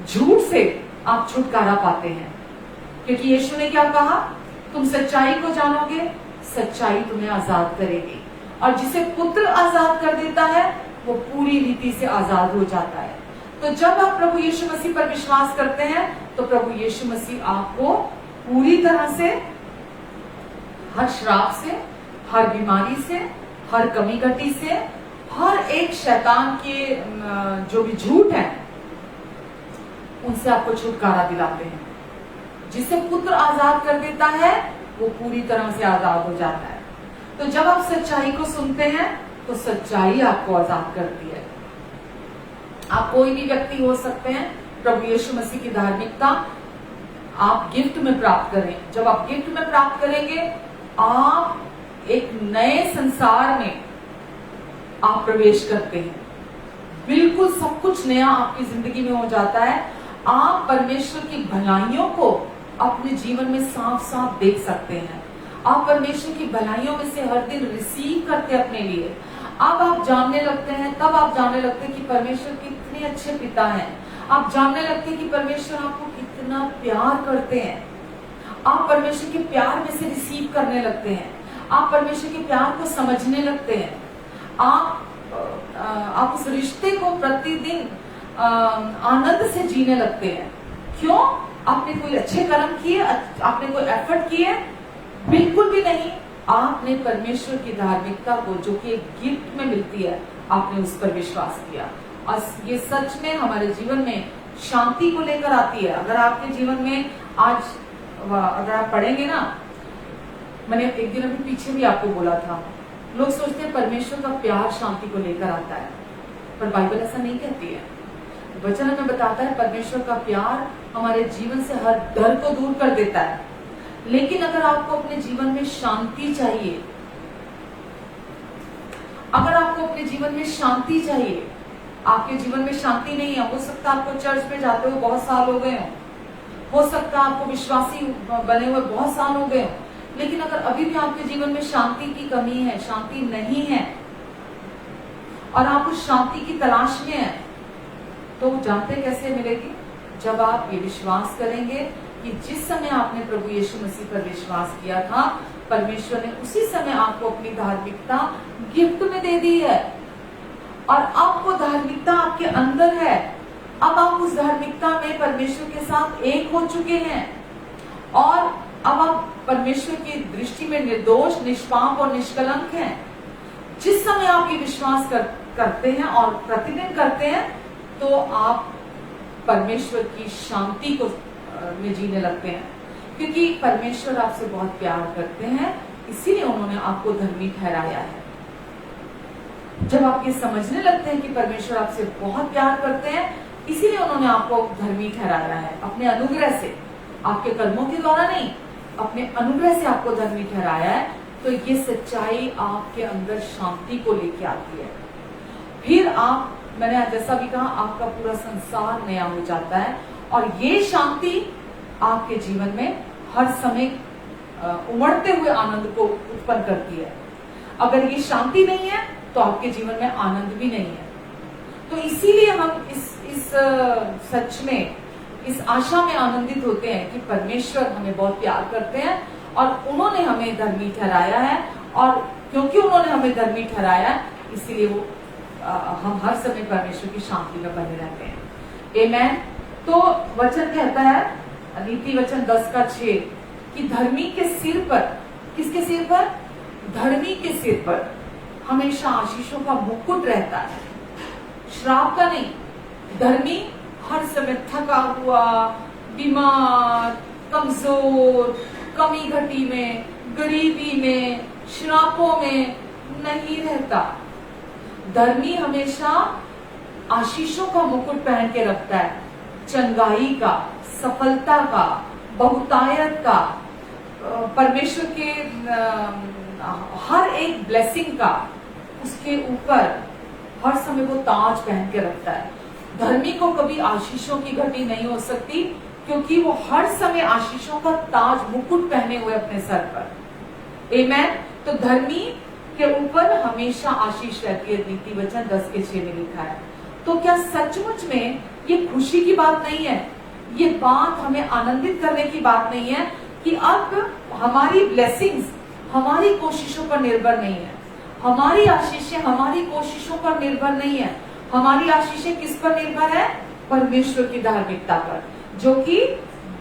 झूठ से आप छुटकारा पाते हैं, क्योंकि यीशु ने क्या कहा, तुम सच्चाई को जानोगे, सच्चाई तुम्हें आजाद करेगी, और जिसे पुत्र आजाद कर देता है वो पूरी रीति से आजाद हो जाता है। तो जब आप प्रभु यीशु मसीह पर विश्वास करते हैं तो प्रभु यीशु मसीह आपको पूरी तरह से हर श्राप से, हर बीमारी से, हर कमी घटी से, हर एक शैतान के जो भी झूठ है उनसे आपको छुटकारा दिलाते हैं। जिसे पुत्र आजाद कर देता है वो पूरी तरह से आजाद हो जाता है। तो जब आप सच्चाई को सुनते हैं तो सच्चाई आपको आजाद करती है। आप कोई भी व्यक्ति हो सकते हैं, प्रभु यीशु मसीह की धार्मिकता आप गिफ्ट में प्राप्त करें। जब आप गिफ्ट में प्राप्त करेंगे, आप एक नए संसार में आप प्रवेश करते हैं। बिल्कुल सब कुछ नया आपकी जिंदगी में हो जाता है। आप परमेश्वर की भलाइयों को अपने जीवन में साफ साफ देख सकते हैं। आप परमेश्वर की भलाइयों में से हर दिन रिसीव करते हैं अपने लिए। अब आप जानने लगते हैं, तब आप जानने लगते हैं कि परमेश्वर कितने अच्छे पिता हैं। आप जानने लगते हैं कि परमेश्वर आपको कितना प्यार करते हैं। आप परमेश्वर के प्यार में से रिसीव करने लगते हैं। आप परमेश्वर के प्यार को समझने लगते हैं। आप उस रिश्ते को प्रतिदिन आनंद से जीने लगते हैं। क्यों? आपने कोई अच्छे कर्म किए, आपने कोई एफर्ट किए? बिल्कुल भी नहीं। आपने परमेश्वर की धार्मिकता को, जो कि एक गिफ्ट में मिलती है, आपने उस पर विश्वास किया। और ये सच में हमारे जीवन में शांति को लेकर आती है। अगर आपके जीवन में आज अगर आप पढ़ेंगे ना, मैंने एक दिन अभी पीछे भी आपको बोला था, लोग सोचते हैं परमेश्वर का प्यार शांति को लेकर आता है, पर बाइबल ऐसा नहीं कहती है। वचन हमें बताता है परमेश्वर का प्यार हमारे जीवन से हर डर को दूर कर देता है। लेकिन अगर आपको अपने जीवन में शांति चाहिए, अगर आपको अपने जीवन में शांति चाहिए, आपके जीवन में शांति नहीं है, हो सकता है आपको चर्च में जाते हुए बहुत साल हो गए हो सकता है आपको विश्वासी बने हुए बहुत साल हो गए हो, लेकिन अगर अभी भी आपके जीवन में शांति की कमी है, शांति नहीं है, और आप उस शांति की तलाश में हैं, तो जानते कैसे मिलेगी? जब आप ये विश्वास करेंगे कि जिस समय आपने प्रभु यीशु मसीह पर विश्वास किया था, परमेश्वर ने उसी समय आपको अपनी धार्मिकता गिफ्ट में दे दी है। और अब वो धार्मिकता आपके अंदर है। अब आप उस धार्मिकता में परमेश्वर के साथ एक हो चुके हैं, और अब आप परमेश्वर की दृष्टि में निर्दोष, निष्पाप और निष्कलंक हैं। जिस समय आप ये विश्वास करते हैं और प्रतिदिन करते हैं, तो आप परमेश्वर की शांति को में जीने लगते हैं। क्योंकि परमेश्वर आपसे बहुत प्यार करते हैं, इसीलिए उन्होंने आपको धर्मी ठहराया है। जब आप ये समझने लगते हैं कि परमेश्वर आपसे बहुत प्यार करते हैं, इसीलिए उन्होंने आपको धर्मी ठहराया है, अपने अनुग्रह से, आपके कर्मों के द्वारा नहीं, अपने अनुग्रह से आपको धर्मी ठहराया है। तो ये सच्चाई आपके अंदर शांति को लेके आती है। फिर आप, मैंने जैसा भी कहा, आपका पूरा संसार नया हो जाता है, और ये शांति आपके जीवन में हर समय उमड़ते हुए आनंद को उत्पन्न करती है। अगर ये शांति नहीं है तो आपके जीवन में आनंद भी नहीं है। तो इसीलिए हम इस सच में, इस आशा में आनंदित होते हैं कि परमेश्वर हमें बहुत प्यार करते हैं और उन्होंने हमें धर्मी ठहराया है, और क्योंकि उन्होंने हमें धर्मी ठहराया है, इसीलिए वो हम हर समय परमेश्वर की शांति में बने रहते हैं। आमेन। तो वचन कहता है, नीति वचन 10:6, कि धर्मी के सिर पर, किसके सिर पर? धर्मी के सिर पर हमेशा आशीषों का मुकुट रहता है, श्राप का नहीं। धर्मी हर समय थका हुआ, बीमार, कमजोर, कमी घटी में, गरीबी में, श्रापों में नहीं रहता। धर्मी हमेशा आशीषों का मुकुट पहन के रखता है, चंगाई का, सफलता का, बहुतायत का, परमेश्वर के हर एक ब्लेसिंग का उसके ऊपर हर समय वो ताज पहन के रखता है। धर्मी को कभी आशीषों की घटी नहीं हो सकती, क्योंकि वो हर समय आशीषों का ताज, मुकुट पहने हुए अपने सर पर। आमेन। तो धर्मी के ऊपर हमेशा आशीष रहती है, नीति वचन 10:6 में लिखा है। तो क्या सचमुच में ये खुशी की बात नहीं है? ये बात हमें आनंदित करने की बात नहीं है कि अब हमारी ब्लेसिंग्स हमारी कोशिशों पर निर्भर नहीं है, हमारी आशीषें हमारी कोशिशों पर निर्भर नहीं है। हमारी आशीषें किस पर निर्भर है? परमेश्वर की धार्मिकता पर, जो कि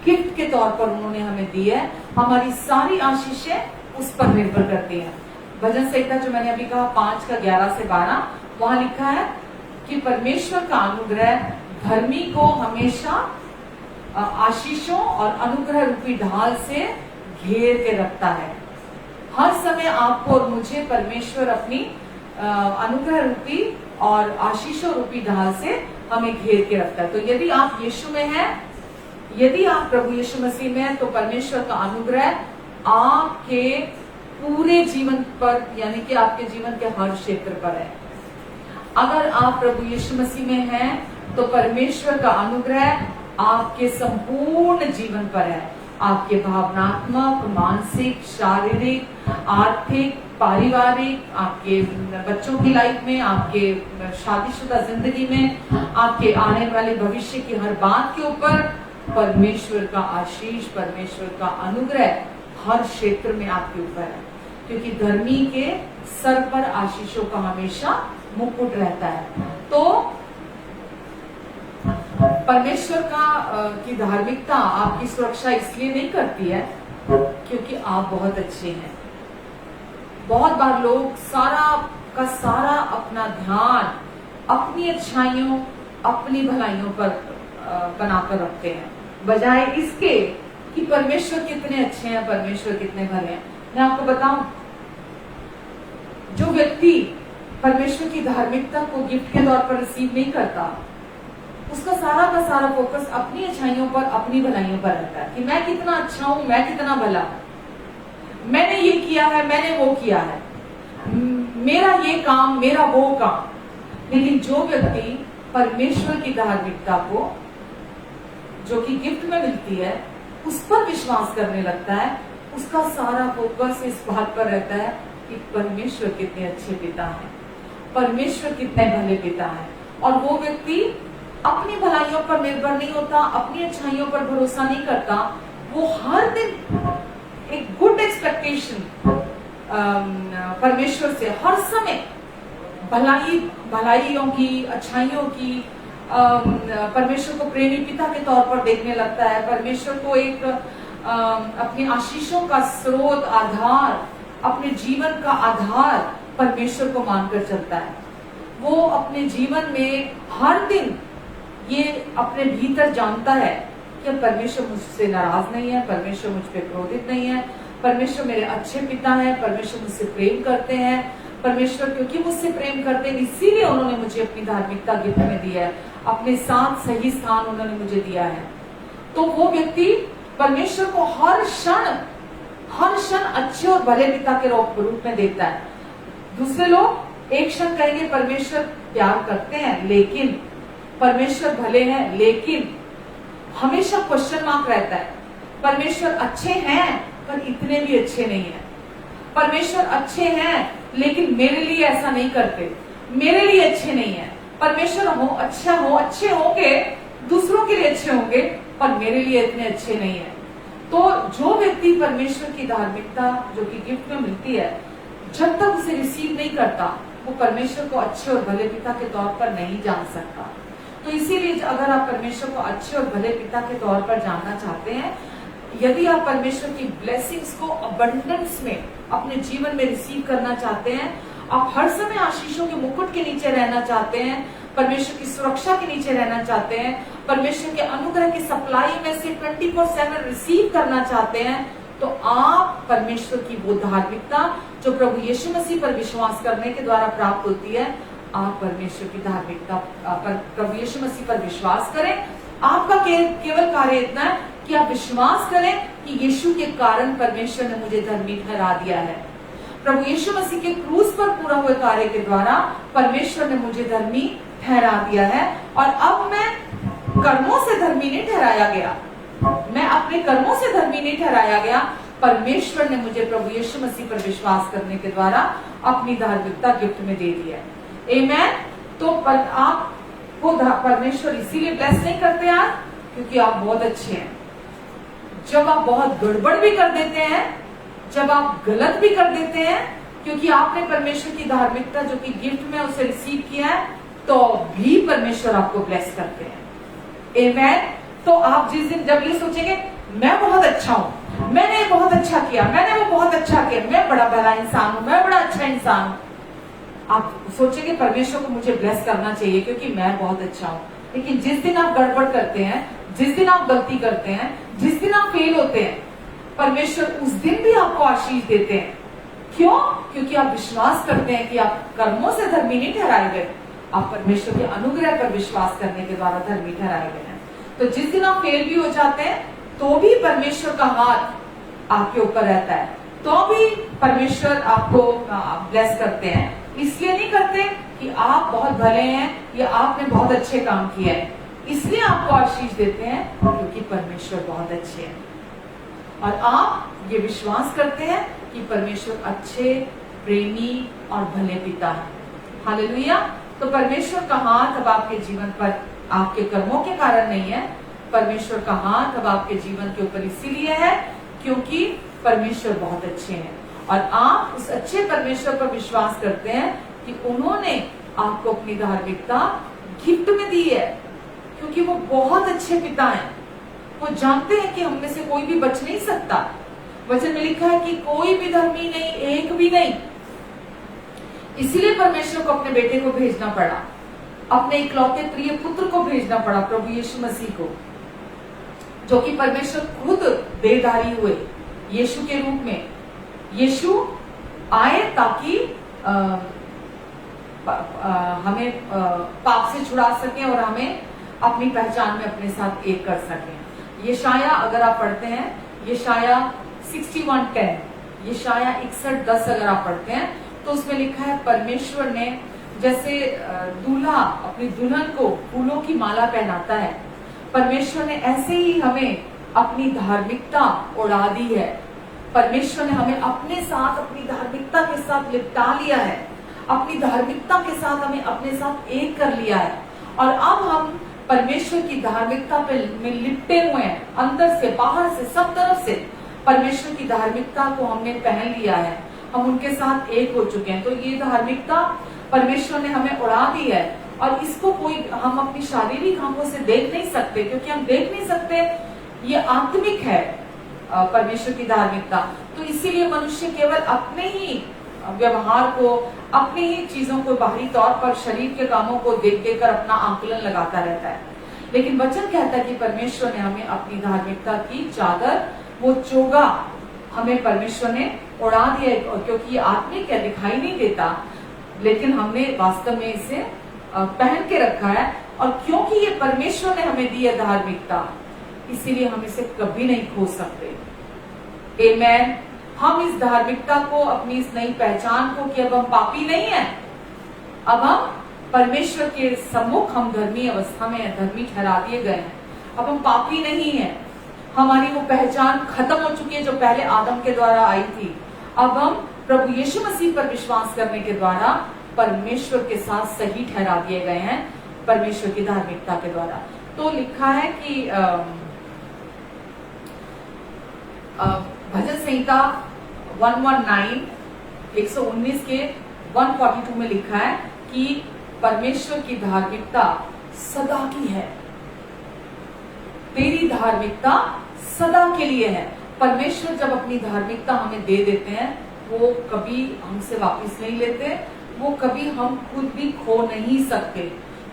गिफ्ट के तौर पर उन्होंने हमें दी है। हमारी सारी आशीषें उस पर निर्भर करती है। भजन संहिता जो मैंने अभी कहा 5 का 11 से 12, वहां लिखा है कि परमेश्वर का अनुग्रह धर्मी को हमेशा आशीषों और अनुग्रह रूपी ढाल से घेर के रखता है। हर समय आपको और मुझे परमेश्वर अपनी अनुग्रह रूपी और आशीषों रूपी ढाल से हमें घेर के रखता है। तो यदि आप यीशु में हैं, यदि आप प्रभु यीशु मसीह में हैं, तो परमेश्वर का अनुग्रह आपके पूरे जीवन पर, यानी कि आपके जीवन के हर क्षेत्र पर है। अगर आप प्रभु यीशु मसीह में हैं, तो परमेश्वर का अनुग्रह आपके संपूर्ण जीवन पर है। आपके भावनात्मक, मानसिक, शारीरिक, आर्थिक, पारिवारिक, आपके बच्चों की लाइफ में, आपके शादीशुदा जिंदगी में, आपके आने वाले भविष्य की हर बात के ऊपर परमेश्वर का आशीष, परमेश्वर का अनुग्रह हर क्षेत्र में आपके ऊपर है। क्योंकि धर्मी के सर पर आशीषों का हमेशा मुकुट रहता है। तो परमेश्वर की धार्मिकता आपकी सुरक्षा इसलिए नहीं करती है क्योंकि आप बहुत अच्छे हैं। बहुत बार लोग सारा का सारा अपना ध्यान अपनी अच्छाइयों, अपनी भलाइयों पर बनाकर रखते हैं, बजाय इसके कि परमेश्वर कितने अच्छे हैं, परमेश्वर कितने भले हैं। मैं आपको बताऊं, जो व्यक्ति परमेश्वर की धार्मिकता को गिफ्ट के तौर पर रिसीव नहीं करता, उसका सारा का सारा फोकस अपनी अच्छाइयों पर, अपनी भलाइयों पर रहता है कि मैं कितना अच्छा हूं, मैं कितना भला हूं, मैंने ये किया है, मैंने वो किया है, मेरा ये काम, मेरा वो काम। लेकिन जो व्यक्ति परमेश्वर की धार्मिकता को, जो कि गिफ्ट में मिलती है, उस पर विश्वास करने लगता है, उसका सारा फोकस इस बात पर रहता है कि परमेश्वर कितने अच्छे पिता हैं, परमेश्वर कितने भले पिता हैं। और वो व्यक्ति अपनी भलाइयों पर निर्भर नहीं होता, अपनी अच्छाइयों पर भरोसा नहीं करता। वो हर दिन एक गुड एक्सपेक्टेशन परमेश्वर से, हर समय भलाइयों की, अच्छाइयों की, परमेश्वर को प्रेमी पिता के तौर पर देखने लगता है। परमेश्वर को एक अपनी आशीषों का स्रोत, आधार, अपने जीवन का आधार परमेश्वर को मानकर चलता है। वो अपने जीवन में हर दिन ये अपने भीतर जानता है कि परमेश्वर मुझसे नाराज नहीं है, परमेश्वर मुझ पे क्रोधित नहीं है, परमेश्वर मेरे अच्छे पिता है, परमेश्वर मुझसे प्रेम करते हैं, परमेश्वर क्योंकि मुझसे प्रेम करते हैं इसीलिए उन्होंने मुझे अपनी धार्मिकता गिफ्ट में दिया है, अपने साथ सही स्थान उन्होंने मुझे दिया है। तो वो व्यक्ति परमेश्वर को हर क्षण अच्छे और भले पिता के रूप में देखता है। दूसरे लोग एक क्षण कहेंगे परमेश्वर प्यार करते हैं, लेकिन परमेश्वर भले हैं, लेकिन हमेशा क्वेश्चन मार्क रहता है। परमेश्वर अच्छे हैं पर इतने भी अच्छे नहीं है। परमेश्वर अच्छे हैं लेकिन मेरे लिए ऐसा नहीं करते, मेरे लिए अच्छे नहीं है। परमेश्वर अच्छे होंगे, दूसरों के लिए अच्छे होंगे, पर मेरे लिए इतने अच्छे नहीं है। तो जो व्यक्ति परमेश्वर की धार्मिकता जो कि गिफ्ट में मिलती है, जब तक उसे रिसीव नहीं करता, वो परमेश्वर को अच्छे और भले पिता के तौर पर नहीं जान सकता। तो इसीलिए अगर आप परमेश्वर को अच्छे और भले पिता के तौर पर जानना चाहते हैं, यदि आप परमेश्वर की ब्लेसिंग्स को अबंडेंस में अपने जीवन में रिसीव करना चाहते हैं, आप हर समय आशीषों के मुकुट के नीचे रहना चाहते हैं, परमेश्वर की सुरक्षा के नीचे रहना चाहते हैं, परमेश्वर के अनुग्रह की सप्लाई में से 24/7 रिसीव करना चाहते हैं, तो आप परमेश्वर की वो धार्मिकता जो प्रभु यीशु मसीह पर विश्वास करने के द्वारा प्राप्त होती है, आप परमेश्वर की धार्मिकता पर, प्रभु यीशु मसीह पर विश्वास करें। आपका केवल कार्य इतना है कि आप विश्वास करें कि यीशु के कारण परमेश्वर ने मुझे धर्मी ठहरा दिया है। प्रभु यीशु मसीह के क्रूस पर पूरा हुए कार्य के द्वारा परमेश्वर ने मुझे धर्मी ठहरा दिया है। और अब मैं कर्मों से धर्मी नहीं ठहराया गया, मैं अपने कर्मों से धर्मी नहीं ठहराया गया। परमेश्वर ने मुझे प्रभु यीशु मसीह पर विश्वास करने के द्वारा अपनी धार्मिकता गिफ्ट में दे दी है। आमेन। तो आपको परमेश्वर इसीलिए ब्लेस नहीं करते आज क्योंकि आप बहुत अच्छे हैं। जब आप बहुत गड़बड़ भी कर देते हैं, जब आप गलत भी कर देते हैं, क्योंकि आपने परमेश्वर की धार्मिकता जो कि गिफ्ट में उसे रिसीव किया है, तो भी परमेश्वर आपको ब्लेस करते हैं। आमेन। तो आप जिस दिन जब ये सोचेंगे मैं बहुत अच्छा हूं, मैंने बहुत अच्छा किया, मैंने वो बहुत अच्छा किया, मैं बड़ा भला इंसान हूं, मैं बड़ा अच्छा इंसान हूं। आप सोचेंगे परमेश्वर को मुझे ब्लेस करना चाहिए क्योंकि मैं बहुत अच्छा हूं। लेकिन जिस दिन आप गड़बड़ करते हैं, जिस दिन आप गलती करते हैं, जिस दिन आप फेल होते हैं, परमेश्वर उस दिन भी आपको आशीष देते हैं। क्यों? क्योंकि आप विश्वास करते हैं कि आप कर्मों से धर्मी नहीं ठहराए गए, आप परमेश्वर के अनुग्रह पर विश्वास करने के द्वारा धर्मी ठहराए गए हैं। तो जिस दिन आप फेल भी हो जाते हैं तो भी परमेश्वर का हाथ आपके ऊपर रहता है, तो भी परमेश्वर आपको ब्लेस करते हैं। इसलिए नहीं करते कि आप बहुत भले हैं या आपने बहुत अच्छे काम किए हैं, इसलिए आपको आशीष देते हैं क्योंकि परमेश्वर बहुत अच्छे हैं और आप ये विश्वास करते हैं कि परमेश्वर अच्छे, प्रेमी और भले पिता है। हालेलुया। तो परमेश्वर का हाथ अब आपके जीवन पर आपके कर्मों के कारण नहीं है, परमेश्वर का हाथ अब आपके जीवन के ऊपर इसीलिए है क्योंकि परमेश्वर बहुत अच्छे हैं और आप उस अच्छे परमेश्वर पर विश्वास करते हैं कि उन्होंने आपको अपनी धार्मिकता गिफ्ट में दी है, क्योंकि वो बहुत अच्छे पिता हैं। वो जानते हैं कि हम में से कोई भी बच नहीं सकता। वचन में लिखा है कि कोई भी धर्मी नहीं, एक भी नहीं। इसीलिए परमेश्वर को अपने बेटे को भेजना पड़ा, अपने इकलौते प्रिय पुत्र को भेजना पड़ा, प्रभु यीशु मसीह को, जो कि परमेश्वर खुद देहधारी हुए यीशु के रूप में। यीशु आए ताकि हमें पाप से छुड़ा सके और हमें अपनी पहचान में अपने साथ एक कर सके। यशाया अगर आप पढ़ते हैं, यशाया 61:10, यशाया 61:10 अगर आप पढ़ते हैं तो उसमें लिखा है परमेश्वर ने जैसे दूल्हा अपनी दुल्हन को फूलों की माला पहनाता है, परमेश्वर ने ऐसे ही हमें अपनी धार्मिकता उड़ा दी है। परमेश्वर ने हमें अपने साथ, अपनी धार्मिकता के साथ लिपटा लिया है, अपनी धार्मिकता के साथ हमें अपने साथ एक कर लिया है और अब हम परमेश्वर की धार्मिकता में लिपटे हुए हैं, अंदर से बाहर से सब तरफ से परमेश्वर की धार्मिकता को हमने पहन लिया है, हम उनके साथ एक हो चुके हैं। तो ये धार्मिकता परमेश्वर ने हमें उड़ा दी है और इसको कोई हम अपनी शारीरिक आंखों से देख नहीं सकते, क्योंकि हम देख नहीं सकते, ये आत्मिक है परमेश्वर की धार्मिकता। तो इसीलिए मनुष्य केवल अपने ही व्यवहार को, अपनी ही चीजों को, बाहरी तौर पर शरीर के कामों को देख देख कर अपना आकलन लगाता रहता है। लेकिन वचन कहता है कि परमेश्वर ने हमें अपनी धार्मिकता की चादर, वो चोगा हमें परमेश्वर ने उड़ा दिया है, क्योंकि ये आत्मिक है, दिखाई नहीं देता, लेकिन हमने वास्तव में इसे पहन के रखा है। और क्योंकि ये परमेश्वर ने हमें दी है धार्मिकता, इसीलिए हम इसे कभी नहीं खो सकते। आमेन। हम इस धार्मिकता को, अपनी इस नई पहचान को कि अब हम पापी नहीं है, अब हम परमेश्वर के सम्मुख हम धर्मी अवस्था में, धर्मी ठहरा दिए गए हैं, अब हम पापी नहीं है। हमारी वो पहचान खत्म हो चुकी है जो पहले आदम के द्वारा आई थी। अब हम प्रभु यीशु मसीह पर विश्वास करने के द्वारा परमेश्वर के साथ सही ठहरा दिए गए हैं, परमेश्वर की धार्मिकता के द्वारा। तो लिखा है कि भजन संहिता 119 के 142 में लिखा है कि परमेश्वर की धार्मिकता सदा की है, तेरी धार्मिकता सदा के लिए है। परमेश्वर जब अपनी धार्मिकता हमें दे देते हैं, वो कभी हमसे वापस नहीं लेते, वो कभी हम खुद भी खो नहीं सकते,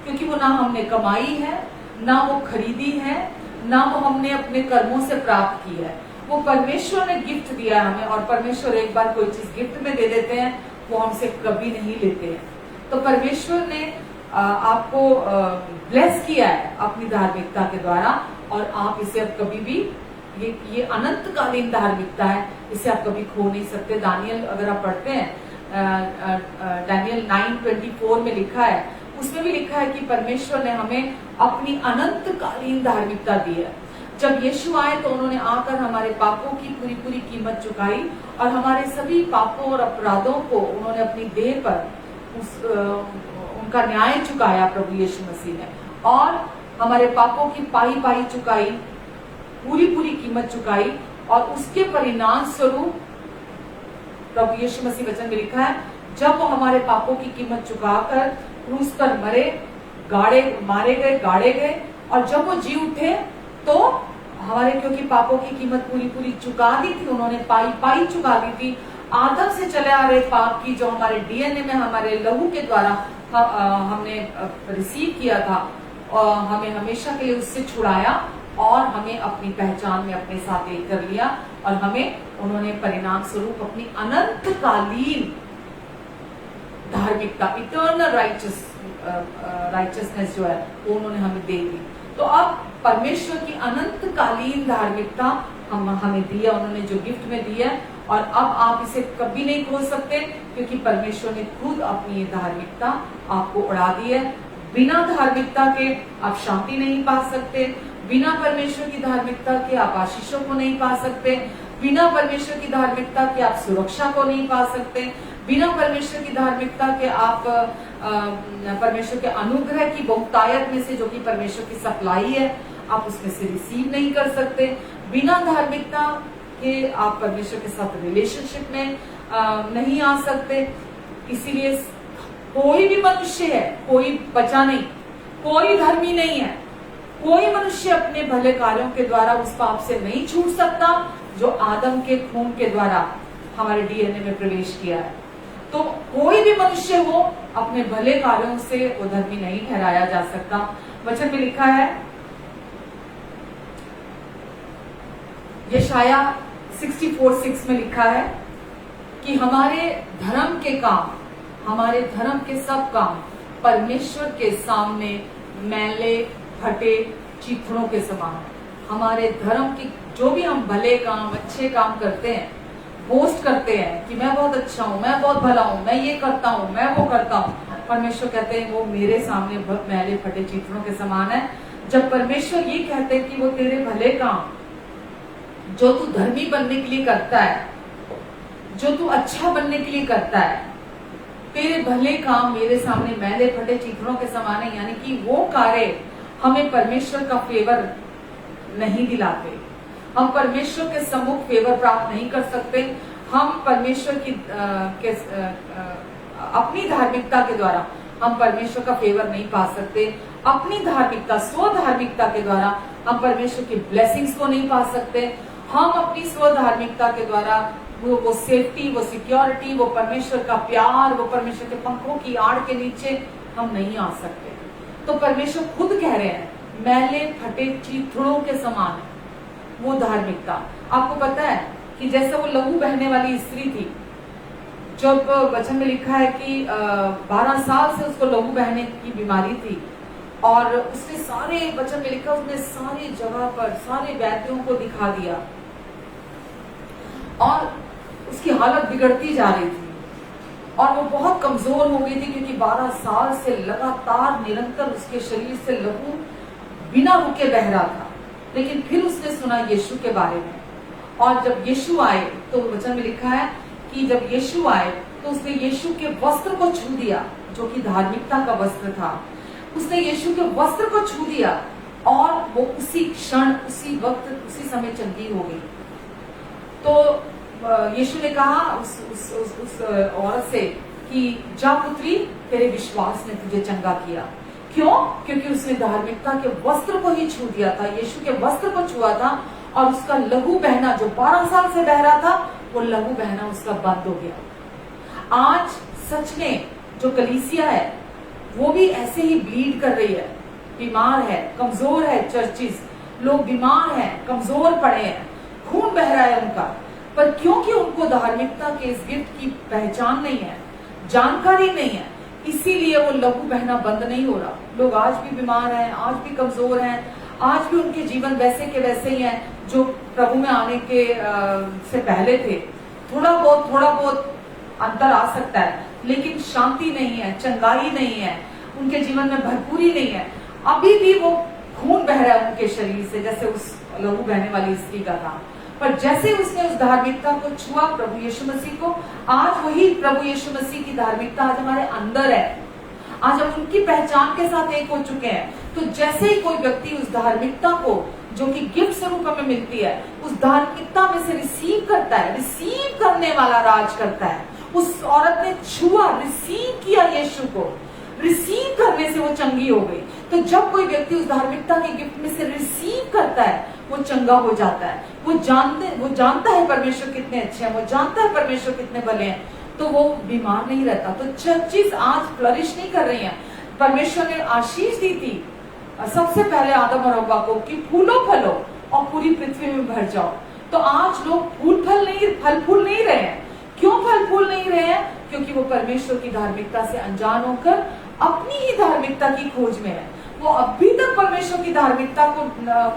क्योंकि वो ना हमने कमाई है, ना वो खरीदी है, ना वो हमने अपने कर्मों से प्राप्त की है। वो परमेश्वर ने गिफ्ट दिया है हमें, और परमेश्वर एक बार कोई चीज गिफ्ट में दे देते हैं, वो हमसे कभी नहीं लेते हैं। तो परमेश्वर ने आपको ब्लेस किया है अपनी धार्मिकता के द्वारा, और आप इसे अब कभी भी, ये अनंतकालीन धार्मिकता है, इसे आप कभी खो नहीं सकते। दानियल अगर आप पढ़ते हैं, दानियल 9:24 में लिखा है, उसमें भी लिखा है कि परमेश्वर ने हमें अपनी अनंतकालीन धार्मिकता दी है। जब यीशु आए तो उन्होंने आकर हमारे पापों की पूरी पूरी कीमत चुकाई, और हमारे सभी पापों और अपराधों को उन्होंने अपनी देह पर उनका न्याय चुकाया प्रभु यीशु मसीह ने, और हमारे पापों की पाई पाई चुकाई, पूरी पूरी कीमत चुकाई, और उसके परिणाम स्वरूप प्रभु यीशु मसीह वचन में लिखा है, जब वो हमारे पापों की कीमत चुकाकर क्रूस पर मरे, मारे गए, गाड़े गए, और जब वो जी उठे तो हमारे क्योंकि पापों की कीमत पूरी पूरी चुका दी थी, उन्होंने पाई चुका दी थी। आदम से चले आ रहे पाप की जो हमारे डीएनए में हमारे लहू के द्वारा हमने रिसीव किया था, और हमें हमेशा के लिए उससे छुड़ाया और हमें अपनी पहचान में अपने साथ एक कर लिया, और हमें उन्होंने परिणाम स्वरूप अपनी अनंतकालीन धार्मिकता, इटर्नल राइचसनेस जो है वो उन्होंने हमें दे दी। तो अब परमेश्वर की अनंतकालीन धार्मिकता हमें दिया, उन्होंने जो गिफ्ट में दिया, और अब आप इसे कभी नहीं खो सकते, क्योंकि परमेश्वर ने खुद अपनी ये धार्मिकता आपको उड़ा दी है। बिना धार्मिकता के आप शांति नहीं पा सकते, बिना परमेश्वर की धार्मिकता के आप आशीषों को नहीं पा सकते, बिना परमेश्वर की धार्मिकता के आप सुरक्षा को नहीं पा सकते, बिना परमेश्वर की धार्मिकता के आप परमेश्वर के अनुग्रह की बहुतायत में से, जो कि परमेश्वर की सप्लाई है, आप उसमें से रिसीव नहीं कर सकते। बिना धार्मिकता के आप परमेश्वर के साथ रिलेशनशिप में नहीं आ सकते। इसीलिए कोई भी मनुष्य है, कोई बचा नहीं, कोई धर्मी नहीं है, कोई मनुष्य अपने भले कार्यों के द्वारा उस पाप से नहीं छूट सकता जो आदम के खून के द्वारा हमारे डीएनए में प्रवेश किया है। तो कोई भी मनुष्य हो, अपने भले कार्यों से वो धर्मी नहीं ठहराया जा सकता। वचन में लिखा है, यशाया 64:6 में लिखा है कि हमारे धर्म के काम, हमारे धर्म के सब काम परमेश्वर के सामने मैले फटे चीथड़ों के समान है। हमारे धर्म की जो भी हम भले काम, अच्छे काम करते हैं, बोस्ट करते हैं कि मैं बहुत अच्छा हूँ, मैं बहुत भला हूँ, मैं ये करता हूँ, मैं वो करता हूँ, परमेश्वर कहते हैं वो मेरे सामने मैले फटे चीथड़ों के समान है। जब परमेश्वर ये कहते हैं कि वो तेरे भले काम जो तू धर्मी बनने के लिए करता है, जो तू अच्छा बनने के लिए करता है, तेरे भले काम मेरे सामने मैले फटे चीथड़ों के समान है, यानी कि वो कार्य हमें परमेश्वर का फेवर नहीं दिलाते। हम परमेश्वर के सम्मुख फेवर प्राप्त नहीं कर सकते। हम परमेश्वर की अपनी धार्मिकता के द्वारा हम परमेश्वर का फेवर नहीं पा सकते। अपनी धार्मिकता, स्व धार्मिकता के द्वारा हम परमेश्वर की ब्लेसिंग्स को नहीं पा सकते। हम अपनी स्व धार्मिकता के द्वारा वो सेफ्टी, वो सिक्योरिटी, वो परमेश्वर का प्यार, वो परमेश्वर के पंखों की आड़ के नीचे हम नहीं आ सकते। तो परमेश्वर खुद कह रहे हैं मैले फटे चीथड़ों के समान है वो धार्मिकता। आपको पता है कि जैसे वो लहू बहने वाली स्त्री थी, जब वचन में लिखा है कि 12 साल से उसको लहू बहने की बीमारी थी, और उसने सारे, वचन में लिखा उसने सारी जगह पर सारे वैद्यों को दिखा दिया, और उसकी हालत बिगड़ती जा रही थी, और वो बहुत कमजोर हो गई थी, क्योंकि 12 साल से लगातार निरंतर उसके शरीर से लहू बिना रुके बह रहा था। लेकिन फिर उसने सुना यीशु के बारे में, और जब यीशु आए तो वचन में लिखा है कि जब यीशु आए तो उसने यीशु के वस्त्र को छू दिया, जो कि धार्मिकता का वस्त्र था। उसने यीशु के वस्त्र को छू दिया, और वो उसी क्षण, उसी वक्त, उसी समय चंगी हो गई। तो यीशु ने कहा उस औरत से कि जा पुत्री, तेरे विश्वास ने तुझे चंगा किया। क्यों? क्योंकि उसने धार्मिकता के वस्त्र को ही छू दिया था, यीशु के वस्त्र को छुआ था, और उसका लहू बहना जो 12 साल से बह रहा था, वो लहू बहना उसका बंद हो गया। आज सच में जो कलीसिया है वो भी ऐसे ही ब्लीड कर रही है, बीमार है, कमजोर है। चर्चिस, लोग बीमार हैं, कमजोर पड़े हैं, खून बह रहा है उनका, पर क्योंकि उनको धार्मिकता के इस गिफ्ट की पहचान नहीं है, जानकारी नहीं है, इसीलिए वो लहू बहना बंद नहीं हो रहा। लोग आज भी बीमार हैं, आज भी कमजोर हैं, आज भी उनके जीवन वैसे के वैसे ही हैं जो प्रभु में आने के से पहले थे। थोड़ा बहुत अंतर आ सकता है, लेकिन शांति नहीं है, चंगाई नहीं है, उनके जीवन में भरपूरी नहीं है। अभी भी वो खून बह रहा है उनके शरीर से, जैसे उस लहू बहने वाली स्त्री का था। पर जैसे उसने उस धार्मिकता को छुआ, प्रभु यीशु मसीह को, आज वही प्रभु यीशु मसीह की धार्मिकता आज हमारे अंदर है। आज हम उनकी पहचान के साथ एक हो चुके हैं। तो जैसे ही कोई व्यक्ति उस धार्मिकता को, जो कि गिफ्ट स्वरूप हमें मिलती है, उस धार्मिकता में से रिसीव करता है, रिसीव करने वाला राज करता है। उस औरत ने छुआ, रिसीव किया यीशु को, रिसीव करने से वो चंगी हो गई। तो जब कोई व्यक्ति उस धार्मिकता के गिफ्ट में से रिसीव करता है, वो चंगा हो जाता है। वो जानता है परमेश्वर कितने अच्छे हैं, वो जानता है परमेश्वर कितने भले हैं, तो वो बीमार नहीं रहता। तो चर्चिज आज फ्लरिश नहीं कर रही हैं। परमेश्वर ने आशीष दी थी सबसे पहले आदम और हव्वा को कि फूलो फलो और पूरी पृथ्वी में भर जाओ। तो आज लोग फल फूल नहीं रहे हैं। क्यों फल फूल नहीं रहे हैं? क्योंकि वो परमेश्वर की धार्मिकता से अनजान होकर अपनी ही धार्मिकता की खोज में है। वो अभी तक परमेश्वर की धार्मिकता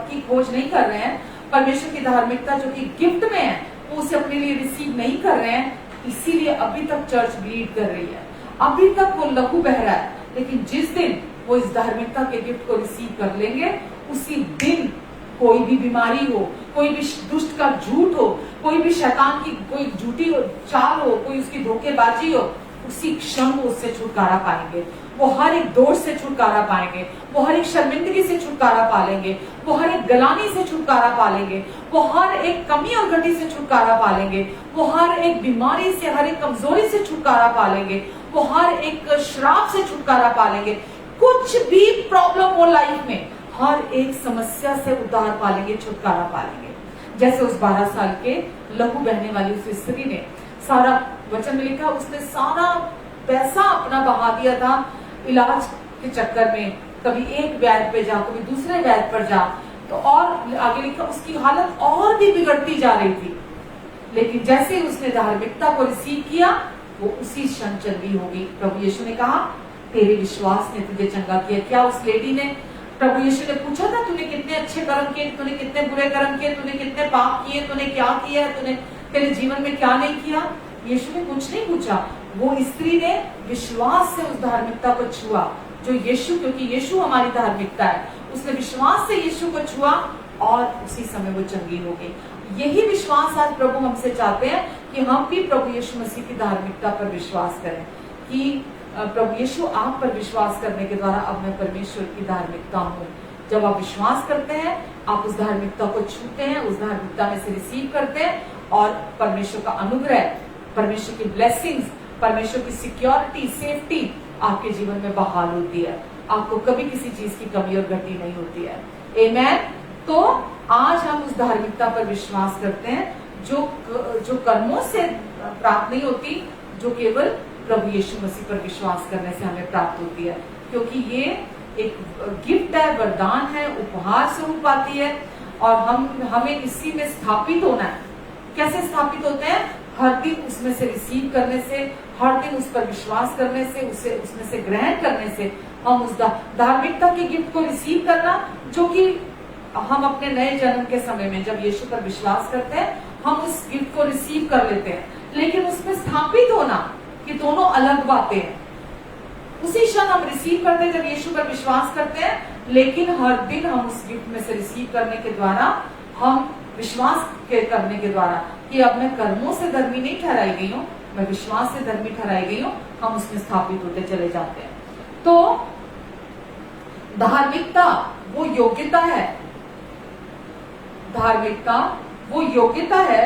की खोज नहीं कर रहे हैं। परमेश्वर की धार्मिकता जो कि गिफ्ट में है, वो उसे अपने लिए रिसीव नहीं कर रहे हैं। इसीलिए अभी तक चर्च ब्लीड कर रही है, अभी तक वो लहू बह रहा है। लेकिन जिस दिन वो इस धार्मिकता के गिफ्ट को रिसीव कर लेंगे, उसी दिन कोई भी बीमारी हो, कोई भी दुष्ट का झूठ हो, कोई भी शैतान की कोई झूठी चाल हो, कोई उसकी धोखेबाजी हो, उसी क्षण वो उससे छुटकारा पाएंगे। वो हर एक दोष से छुटकारा पाएंगे, वो हर एक शर्मिंदगी से छुटकारा पालेंगे, वो हर एक गलानी से छुटकारा पालेंगे, वो हर एक कमी और घटी से छुटकारा पालेंगे, वो हर एक बीमारी से, हर एक कमजोरी से छुटकारा पालेंगे, वो हर एक श्राप से छुटकारा पालेंगे। कुछ भी प्रॉब्लम हो लाइफ में, हर एक समस्या से उद्धार पालेंगे, छुटकारा पालेंगे। जैसे उस 12 साल के लहू बहने वाली उस स्त्री ने, सारा वचन में लिखा, उसने सारा पैसा अपना बहा दिया था इलाज के चक्कर में। कभी एक वैद्य पे जा, कभी दूसरे वैद्य पर जा, तो और आगे लिखा उसकी हालत और भी बिगड़ती जा रही थी। लेकिन जैसे ही उसने धार्मिकता को रिसीव किया, वो उसी क्षण चंगी हो गई। प्रभु यीशु ने कहा, तेरे विश्वास ने तुझे चंगा किया। क्या उस लेडी ने, प्रभु यीशु ने पूछा था, तूने कितने अच्छे कर्म किए, तूने कितने बुरे कर्म किए, तूने कितने पाप किए, तूने क्या किया, तूने तेरे जीवन में क्या नहीं किया? यीशु ने कुछ नहीं पूछा। वो स्त्री ने विश्वास से उस धार्मिकता को छुआ जो यीशु, क्योंकि यीशु हमारी धार्मिकता है, उसने विश्वास से यीशु को छुआ और उसी समय वो चंगी हो गई। यही विश्वास आज प्रभु हमसे चाहते हैं कि हम भी प्रभु यीशु मसीह की धार्मिकता पर विश्वास करें कि प्रभु यीशु आप पर विश्वास करने के द्वारा अब मैं परमेश्वर की धार्मिकता हूँ। जब आप विश्वास करते हैं, आप उस धार्मिकता को छूते हैं, उस धार्मिकता में से रिसीव करते हैं और परमेश्वर का अनुग्रह, परमेश्वर की ब्लेसिंग्स, परमेश्वर की सिक्योरिटी, सेफ्टी आपके जीवन में बहाल होती है। आपको कभी किसी चीज की कमी और घटी नहीं होती है। आमेन। तो आज हम उस धार्मिकता पर विश्वास करते हैं जो कर्मों से प्राप्त नहीं होती, जो केवल प्रभु यीशु मसीह पर विश्वास करने से हमें प्राप्त होती है। क्योंकि ये एक गिफ्ट है, वरदान है, उपहार स्वरूप आती है और हमें इसी में स्थापित होना है। कैसे स्थापित होते हैं? हर दिन उसमें से रिसीव करने से, हर दिन उस पर विश्वास करने से, उसे उसमें से ग्रहण करने से हम उस धार्मिकता के गिफ्ट को रिसीव करना, जो कि हम अपने नए जन्म के समय में जब यीशु पर विश्वास करते हैं, हम उस गिफ्ट को रिसीव कर लेते हैं। लेकिन उसमें स्थापित होना, ये दोनों अलग बातें हैं। उसी क्षण हम रिसीव करते हैं जब यीशु पर विश्वास करते हैं, लेकिन हर दिन हम उस गिफ्ट में से रिसीव करने के द्वारा, हम विश्वास करने के द्वारा कि अब मैं कर्मों से धर्मी नहीं ठहराई गई हूँ, मैं विश्वास से धर्मी ठहराई गई हूँ, हम उसमें स्थापित होते चले जाते हैं। तो धार्मिकता वो योग्यता है, धार्मिकता वो योग्यता है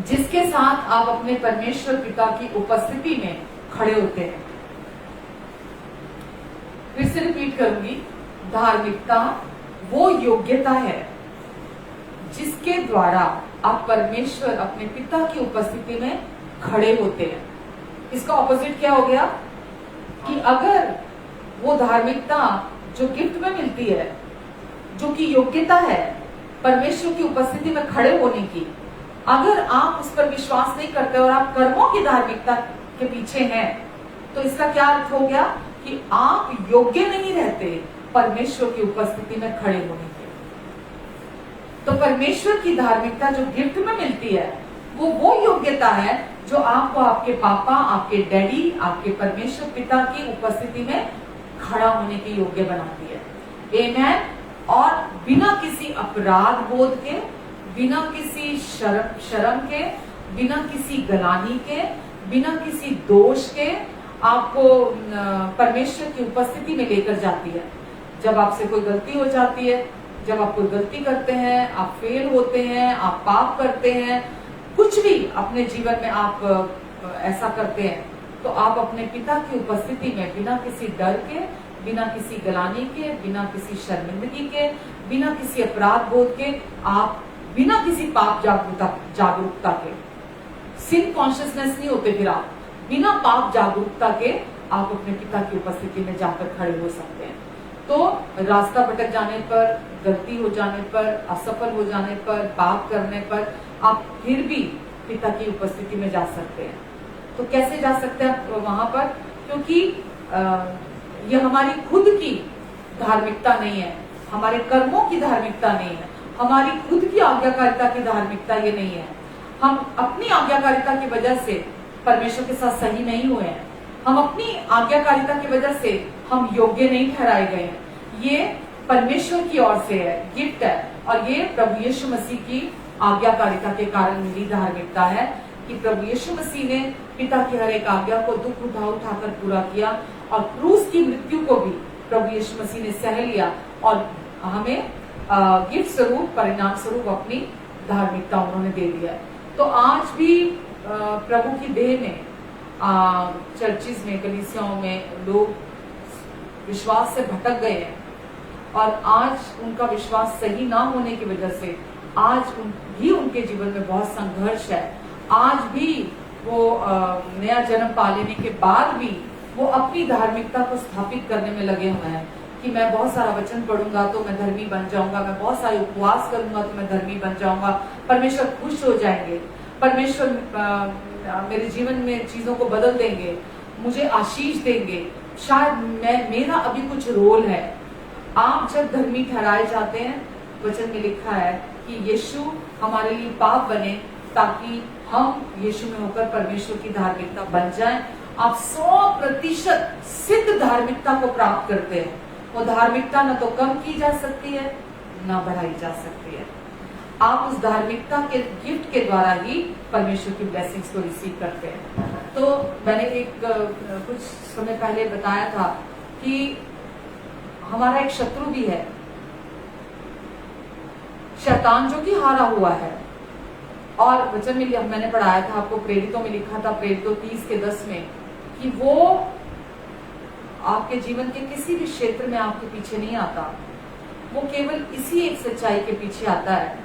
जिसके साथ आप अपने परमेश्वर पिता की उपस्थिति में खड़े होते हैं। फिर से रिपीट करूंगी, धार्मिकता वो योग्यता है जिसके द्वारा आप परमेश्वर अपने पिता की उपस्थिति में खड़े होते हैं। इसका ऑपोजिट क्या हो गया कि अगर वो धार्मिकता जो गिफ्ट में मिलती है, जो कि योग्यता है परमेश्वर की उपस्थिति में खड़े होने की, अगर आप उस पर विश्वास नहीं करते और आप कर्मों की धार्मिकता के पीछे हैं, तो इसका क्या अर्थ हो गया कि आप योग्य नहीं रहते परमेश्वर की उपस्थिति में खड़े होने के। तो परमेश्वर की धार्मिकता जो गिफ्ट में मिलती है, वो योग्यता है जो आपको आपके पापा, आपके डैडी, आपके परमेश्वर पिता की उपस्थिति में खड़ा होने के योग्य बनाती है। आमेन। और बिना किसी अपराध बोध के, बिना किसी शर्म के, बिना किसी गलानी के, बिना किसी दोष के आपको परमेश्वर की उपस्थिति में लेकर जाती है। जब आपसे कोई गलती हो जाती है, जब आप कोई गलती करते हैं, आप फेल होते हैं, आप पाप करते हैं, कुछ भी अपने जीवन में आप ऐसा करते हैं, तो आप अपने पिता की उपस्थिति में बिना किसी डर के, बिना किसी गलाने के, बिना किसी शर्मिंदगी के, बिना किसी अपराध बोध के, आप बिना किसी पाप जागरूकता के, सिन कॉन्शियसनेस नहीं होते, फिर आप बिना पाप जागरूकता के आप अपने पिता की उपस्थिति में जाकर खड़े हो सकते हैं। तो रास्ता भटक जाने पर, गलती हो जाने पर, असफल हो जाने पर, पाप करने पर आप फिर भी पिता की उपस्थिति में जा सकते हैं। तो कैसे जा सकते हैं वहां पर? क्योंकि यह हमारी खुद की धार्मिकता नहीं है, हमारे कर्मों की धार्मिकता नहीं है, हमारी खुद की आज्ञाकारिता की धार्मिकता ये नहीं है। हम अपनी आज्ञाकारिता की वजह से परमेश्वर के साथ सही नहीं हुए हैं, हम अपनी आज्ञाकारिता की वजह से हम योग्य नहीं ठहराए गए हैं। ये परमेश्वर की ओर से है, गिफ्ट है, और ये प्रभु यीशु मसीह की आज्ञाकारिता के कारण मिली धार्मिकता है कि प्रभु यीशु मसीह ने पिता की हर एक आज्ञा को दुख उठाकर पूरा किया, और क्रूस की मृत्यु को भी प्रभु यीशु मसीह ने सह लिया और हमें गिफ्ट स्वरूप, परिणाम स्वरूप अपनी धार्मिकता उन्होंने दे दिया है। तो आज भी प्रभु की देह में, चर्चिज में, कलीसियाओं में लोग विश्वास से भटक गए हैं, और आज उनका विश्वास सही ना होने की वजह से आज भी उनके जीवन में बहुत संघर्ष है। आज भी वो नया जन्म पा लेने के बाद भी वो अपनी धार्मिकता को स्थापित करने में लगे हुए हैं कि मैं बहुत सारा वचन पढ़ूंगा तो मैं धर्मी बन जाऊंगा, मैं बहुत सारे उपवास करूंगा तो मैं धर्मी बन जाऊंगा, परमेश्वर खुश हो जाएंगे, परमेश्वर मेरे जीवन में चीजों को बदल देंगे, मुझे आशीष देंगे, शायद मेरा अभी कुछ रोल है। आप जब धर्मी ठहराए जाते हैं, वचन में लिखा है कि यीशु हमारे लिए पाप बने ताकि हम यीशु में होकर परमेश्वर की धार्मिकता बन जाएं। आप 100% सिद्ध धार्मिकता को प्राप्त करते हैं। वो धार्मिकता न तो कम की जा सकती है न बढ़ाई जा सकती है। आप उस धार्मिकता के गिफ्ट के द्वारा ही परमेश्वर की ब्लेसिंग्स को रिसीव करते हैं। तो मैंने कुछ समय पहले बताया था कि हमारा एक शत्रु भी है, शैतान, जो कि हारा हुआ है। और वचन में मैंने पढ़ाया था आपको, प्रेरितों में लिखा था, प्रेरितों 30:10 में, कि वो आपके जीवन के किसी भी क्षेत्र में आपके पीछे नहीं आता, वो केवल इसी एक सच्चाई के पीछे आता है।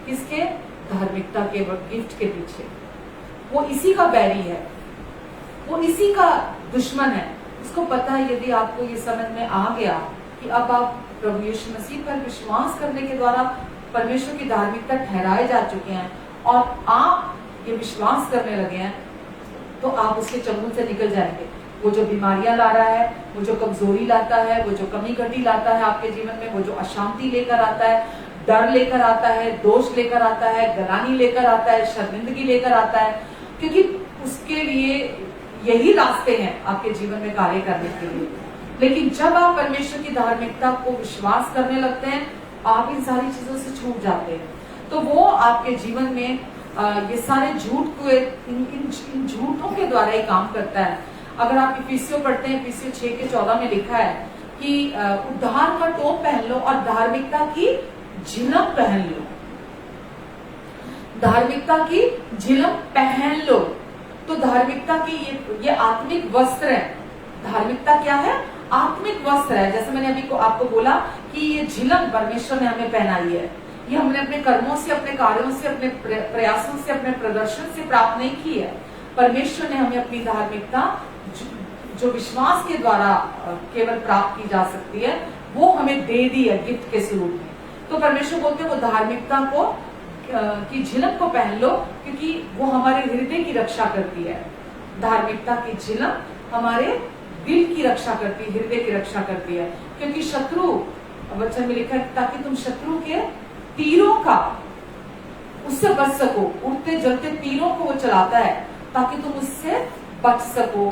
किसके? धार्मिकता के गिफ्ट के पीछे। वो इसी का बैरी है, वो इसी का दुश्मन है। उसको पता है यदि आपको ये समझ में आ गया कि अब आप प्रभु यीशु मसीह पर विश्वास करने के द्वारा परमेश्वर की धार्मिकता ठहराए जा चुके हैं और आप ये विश्वास करने लगे हैं, तो आप उसके चंगुल से निकल जाएंगे। वो जो बीमारियां ला रहा है, वो जो कमजोरी लाता है, वो जो कमी घटी लाता है आपके जीवन में, वो जो अशांति लेकर आता है, डर लेकर आता है, दोष लेकर आता है, गलानी लेकर आता है, शर्मिंदगी लेकर आता है, क्योंकि उसके लिए यही रास्ते हैं आपके जीवन में कार्य करने के लिए। लेकिन जब आप परमेश्वर की धार्मिकता को विश्वास करने लगते हैं, आप इन सारी चीजों से छूट जाते हैं। तो वो आपके जीवन में ये सारे झूठ को इन झूठों के द्वारा ही काम करता है। अगर आप इफिसियों पढ़ते हैं, इफिसियों 6:14 में लिखा है कि उद्धार का टोप पहन लो और धार्मिकता की झिलम पहन लो। धार्मिकता की झिलम पहन लो। तो धार्मिकता की ये आत्मिक वस्त्र है। धार्मिकता क्या है? आत्मिक वस्त्र है। जैसे मैंने अभी आपको बोला कि ये झिलम परमेश्वर ने हमें पहनाई है। ये हमने अपने कर्मों से, अपने कार्यों से, अपने प्रयासों से, अपने प्रदर्शन से प्राप्त नहीं की है। परमेश्वर ने हमें अपनी धार्मिकता जो विश्वास के द्वारा केवल प्राप्त की जा सकती है, वो हमें दे दी है गिफ्ट के स्वरूप में। तो परमेश्वर बोलते हैं वो धार्मिकता को की झिलम को पहन लो, क्योंकि वो हमारे हृदय की रक्षा करती है। धार्मिकता की झिलम हमारे दिल की रक्षा करती है, हृदय की रक्षा करती है। क्योंकि शत्रु, वचन में लिखा है, ताकि तुम शत्रु के तीरों का उससे बच सको। उड़ते जलते तीरों को वो चलाता है ताकि तुम उससे बच सको,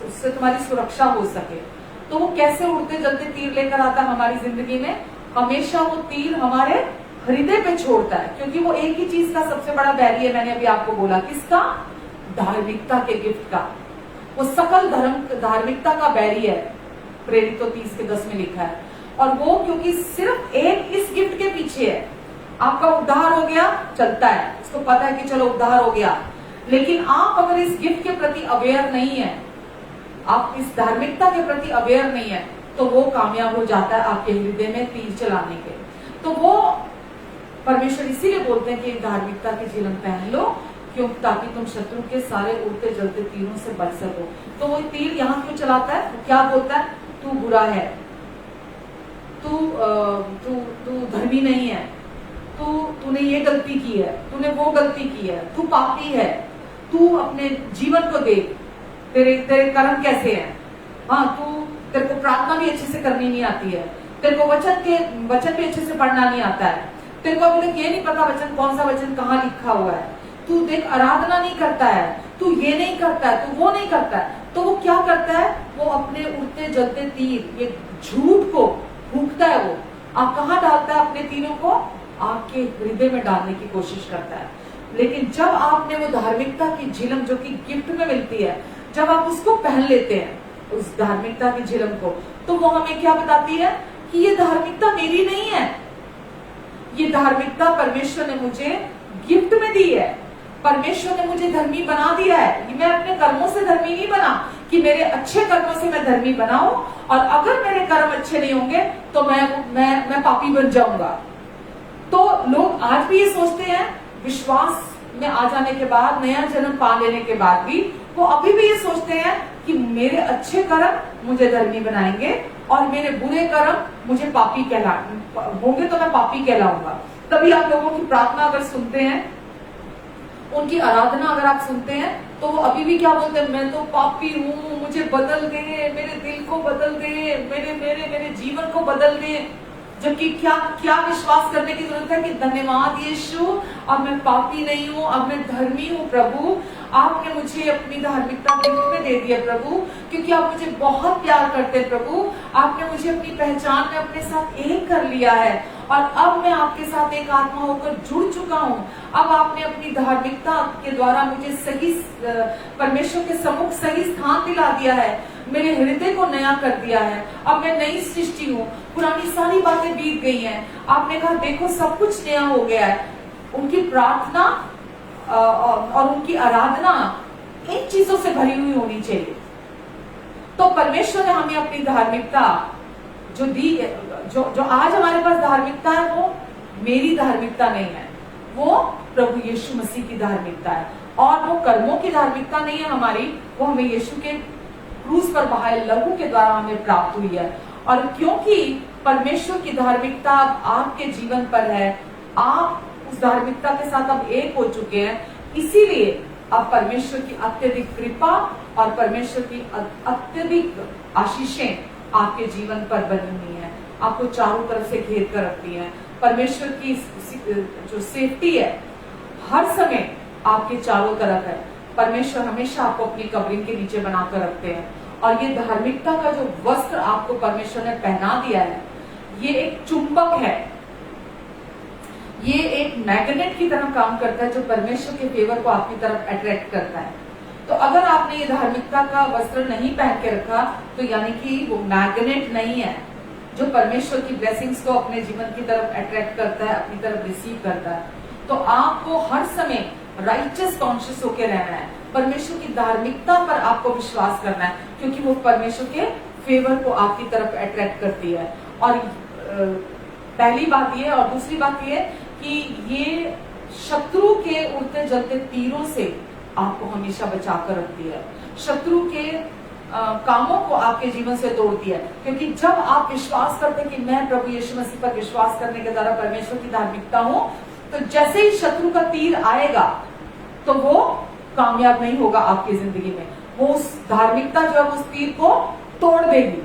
उससे तुम्हारी सुरक्षा हो सके। तो वो कैसे उड़ते जलते तीर लेकर आता है हमारी जिंदगी में? हमेशा वो तीर हमारे हृदय पे छोड़ता है, क्योंकि वो एक ही चीज का सबसे बड़ा बैरी है। मैंने अभी आपको बोला, किसका? धार्मिकता के गिफ्ट का। वो सकल धार्मिकता का बैरी है। प्रेरितों 30:10 में लिखा है। और वो क्योंकि सिर्फ एक इस गिफ्ट के पीछे है। आपका उद्धार हो गया, चलता है, उसको पता है कि चलो उद्धार हो गया। लेकिन आप अगर इस गिफ्ट के प्रति अवेयर नहीं है, आप इस धार्मिकता के प्रति अवेयर नहीं है, तो वो कामयाब हो जाता है आपके हृदय में तीर चलाने के। तो वो परमेश्वर इसीलिए बोलते हैं कि धार्मिकता की झिलम पहन लो, क्यों, ताकि तुम शत्रु के सारे उड़ते जलते तीरों से बच सको। तो वो तीर यहाँ क्यों चलाता है? वो क्या बोलता है? तू बुरा है, तू धर्मी नहीं है, तूने ये गलती की है, तूने वो गलती की है, तू पापी है, तू अपने जीवन को देख, तेरे कर्म कैसे हैं। हाँ, तेरे को प्रार्थना भी अच्छे से करनी नहीं आती है, तेरे को वचन भी अच्छे से पढ़ना नहीं आता है, तेरे को अभी तक ये नहीं पता वचन कौन सा वचन कहाँ लिखा हुआ है, तू देख आराधना नहीं करता है, तू ये नहीं करता है, तू वो नहीं करता है। तो वो क्या करता है? वो अपने उड़ते जलते तीर, ये झूठ को फूंकता है। वो आप कहाँ डालता है? अपने तीरों को आपके हृदय में डालने की कोशिश करता है। लेकिन जब आपने वो धार्मिकता की झिलम जो कि गिफ्ट में मिलती है, जब आप उसको पहन लेते हैं उस धार्मिकता की झिलम को, तो वो हमें क्या बताती है कि ये धार्मिकता मेरी नहीं है, ये धार्मिकता परमेश्वर ने मुझे गिफ्ट में दी है। परमेश्वर ने मुझे धर्मी बना दिया है। मैं अपने कर्मों से धर्मी नहीं बना कि मेरे अच्छे कर्मों से मैं धर्मी बनाऊं, और अगर मेरे कर्म अच्छे नहीं होंगे तो मैं पापी बन जाऊंगा। तो लोग आज भी ये सोचते हैं, विश्वास में आ जाने के बाद, नया जन्म पा लेने के बाद भी वो अभी भी ये सोचते हैं कि मेरे अच्छे कर्म मुझे धर्मी बनाएंगे और मेरे बुरे कर्म मुझे पापी होंगे, तो मैं पापी कहलाऊंगा। तभी आप लोगों की प्रार्थना अगर सुनते हैं, उनकी आराधना अगर आप सुनते हैं, तो वो अभी भी क्या बोलते हैं? मैं तो पापी हूँ, मुझे बदल दे, मेरे दिल को बदल दे, मेरे जीवन को बदल दे। जबकि क्या विश्वास करने की जरूरत है कि धन्यवाद यीशु, अब मैं पापी नहीं हूँ, अब मैं धर्मी हूँ प्रभु, आपने मुझे अपनी धार्मिकता गिफ्ट में दे दिया प्रभु, क्योंकि आप मुझे बहुत प्यार करते हैं प्रभु, आपने मुझे अपनी पहचान में अपने साथ एक कर लिया है, और अब मैं आपके साथ एक आत्मा होकर जुड़ चुका हूँ। अब आपने अपनी धार्मिकता के द्वारा मुझे सही परमेश्वर के सम्मुख सही स्थान दिला दिया है, मेरे हृदय को नया कर दिया है, अब मैं नई सृष्टि हूँ, पुरानी सारी बातें बीत गई हैं। आपने कहा देखो सब कुछ नया हो गया है। उनकी प्रार्थना और उनकी आराधना इन चीजों से भरी हुई होनी चाहिए। तो परमेश्वर ने हमें अपनी धार्मिकता जो दी, जो आज हमारे पास धार्मिकता है, वो मेरी धार्मिकता नहीं है, वो प्रभु यीशु मसीह की धार्मिकता है। और वो कर्मों की धार्मिकता नहीं है हमारी, वो हमें यीशु के क्रूस पर बहाए लहू के द्वारा हमें प्राप्त हुई है। और क्योंकि परमेश्वर की धार्मिकता आपके जीवन पर है, आप उस धार्मिकता के साथ अब एक हो चुके हैं, इसीलिए अब परमेश्वर की अत्यधिक कृपा और परमेश्वर की अत्यधिक आशीषें आपके जीवन पर बनी हुई है, आपको चारों तरफ से घेर कर रखती है। परमेश्वर की जो सेफ्टी है हर समय आपके चारों तरफ है। परमेश्वर हमेशा आपको अपनी कवरिंग के नीचे बनाकर रखते हैं। और ये धार्मिकता का जो वस्त्र आपको परमेश्वर ने पहना दिया है, ये एक चुंबक है, ये एक मैग्नेट की तरह काम करता है, जो परमेश्वर के फेवर को आपकी तरफ अट्रैक्ट करता है। तो अगर आपने ये धार्मिकता का वस्त्र नहीं पहन के रखा, तो यानी कि वो मैग्नेट नहीं है जो परमेश्वर की ब्लेसिंग्स को अपने जीवन की तरफ अट्रैक्ट करता है, अपनी तरफ रिसीव करता है। तो आपको हर समय राइचस कॉन्शियस होकर रहना है, परमेश्वर की धार्मिकता पर आपको विश्वास करना है, क्योंकि वो परमेश्वर के फेवर को आपकी तरफ अट्रैक्ट करती है। और पहली बात ये, और दूसरी बात ये कि ये शत्रु के उड़ते जलते तीरों से आपको हमेशा बचा कर रखती है, शत्रु के कामों को आपके जीवन से तोड़ती है। क्योंकि जब आप विश्वास करते हैं कि मैं प्रभु यीशु मसीह पर विश्वास करने के द्वारा परमेश्वर की धार्मिकता हूं, तो जैसे ही शत्रु का तीर आएगा तो वो कामयाब नहीं होगा आपकी जिंदगी में। वो उस धार्मिकता जो है उस तीर को तोड़ देगी।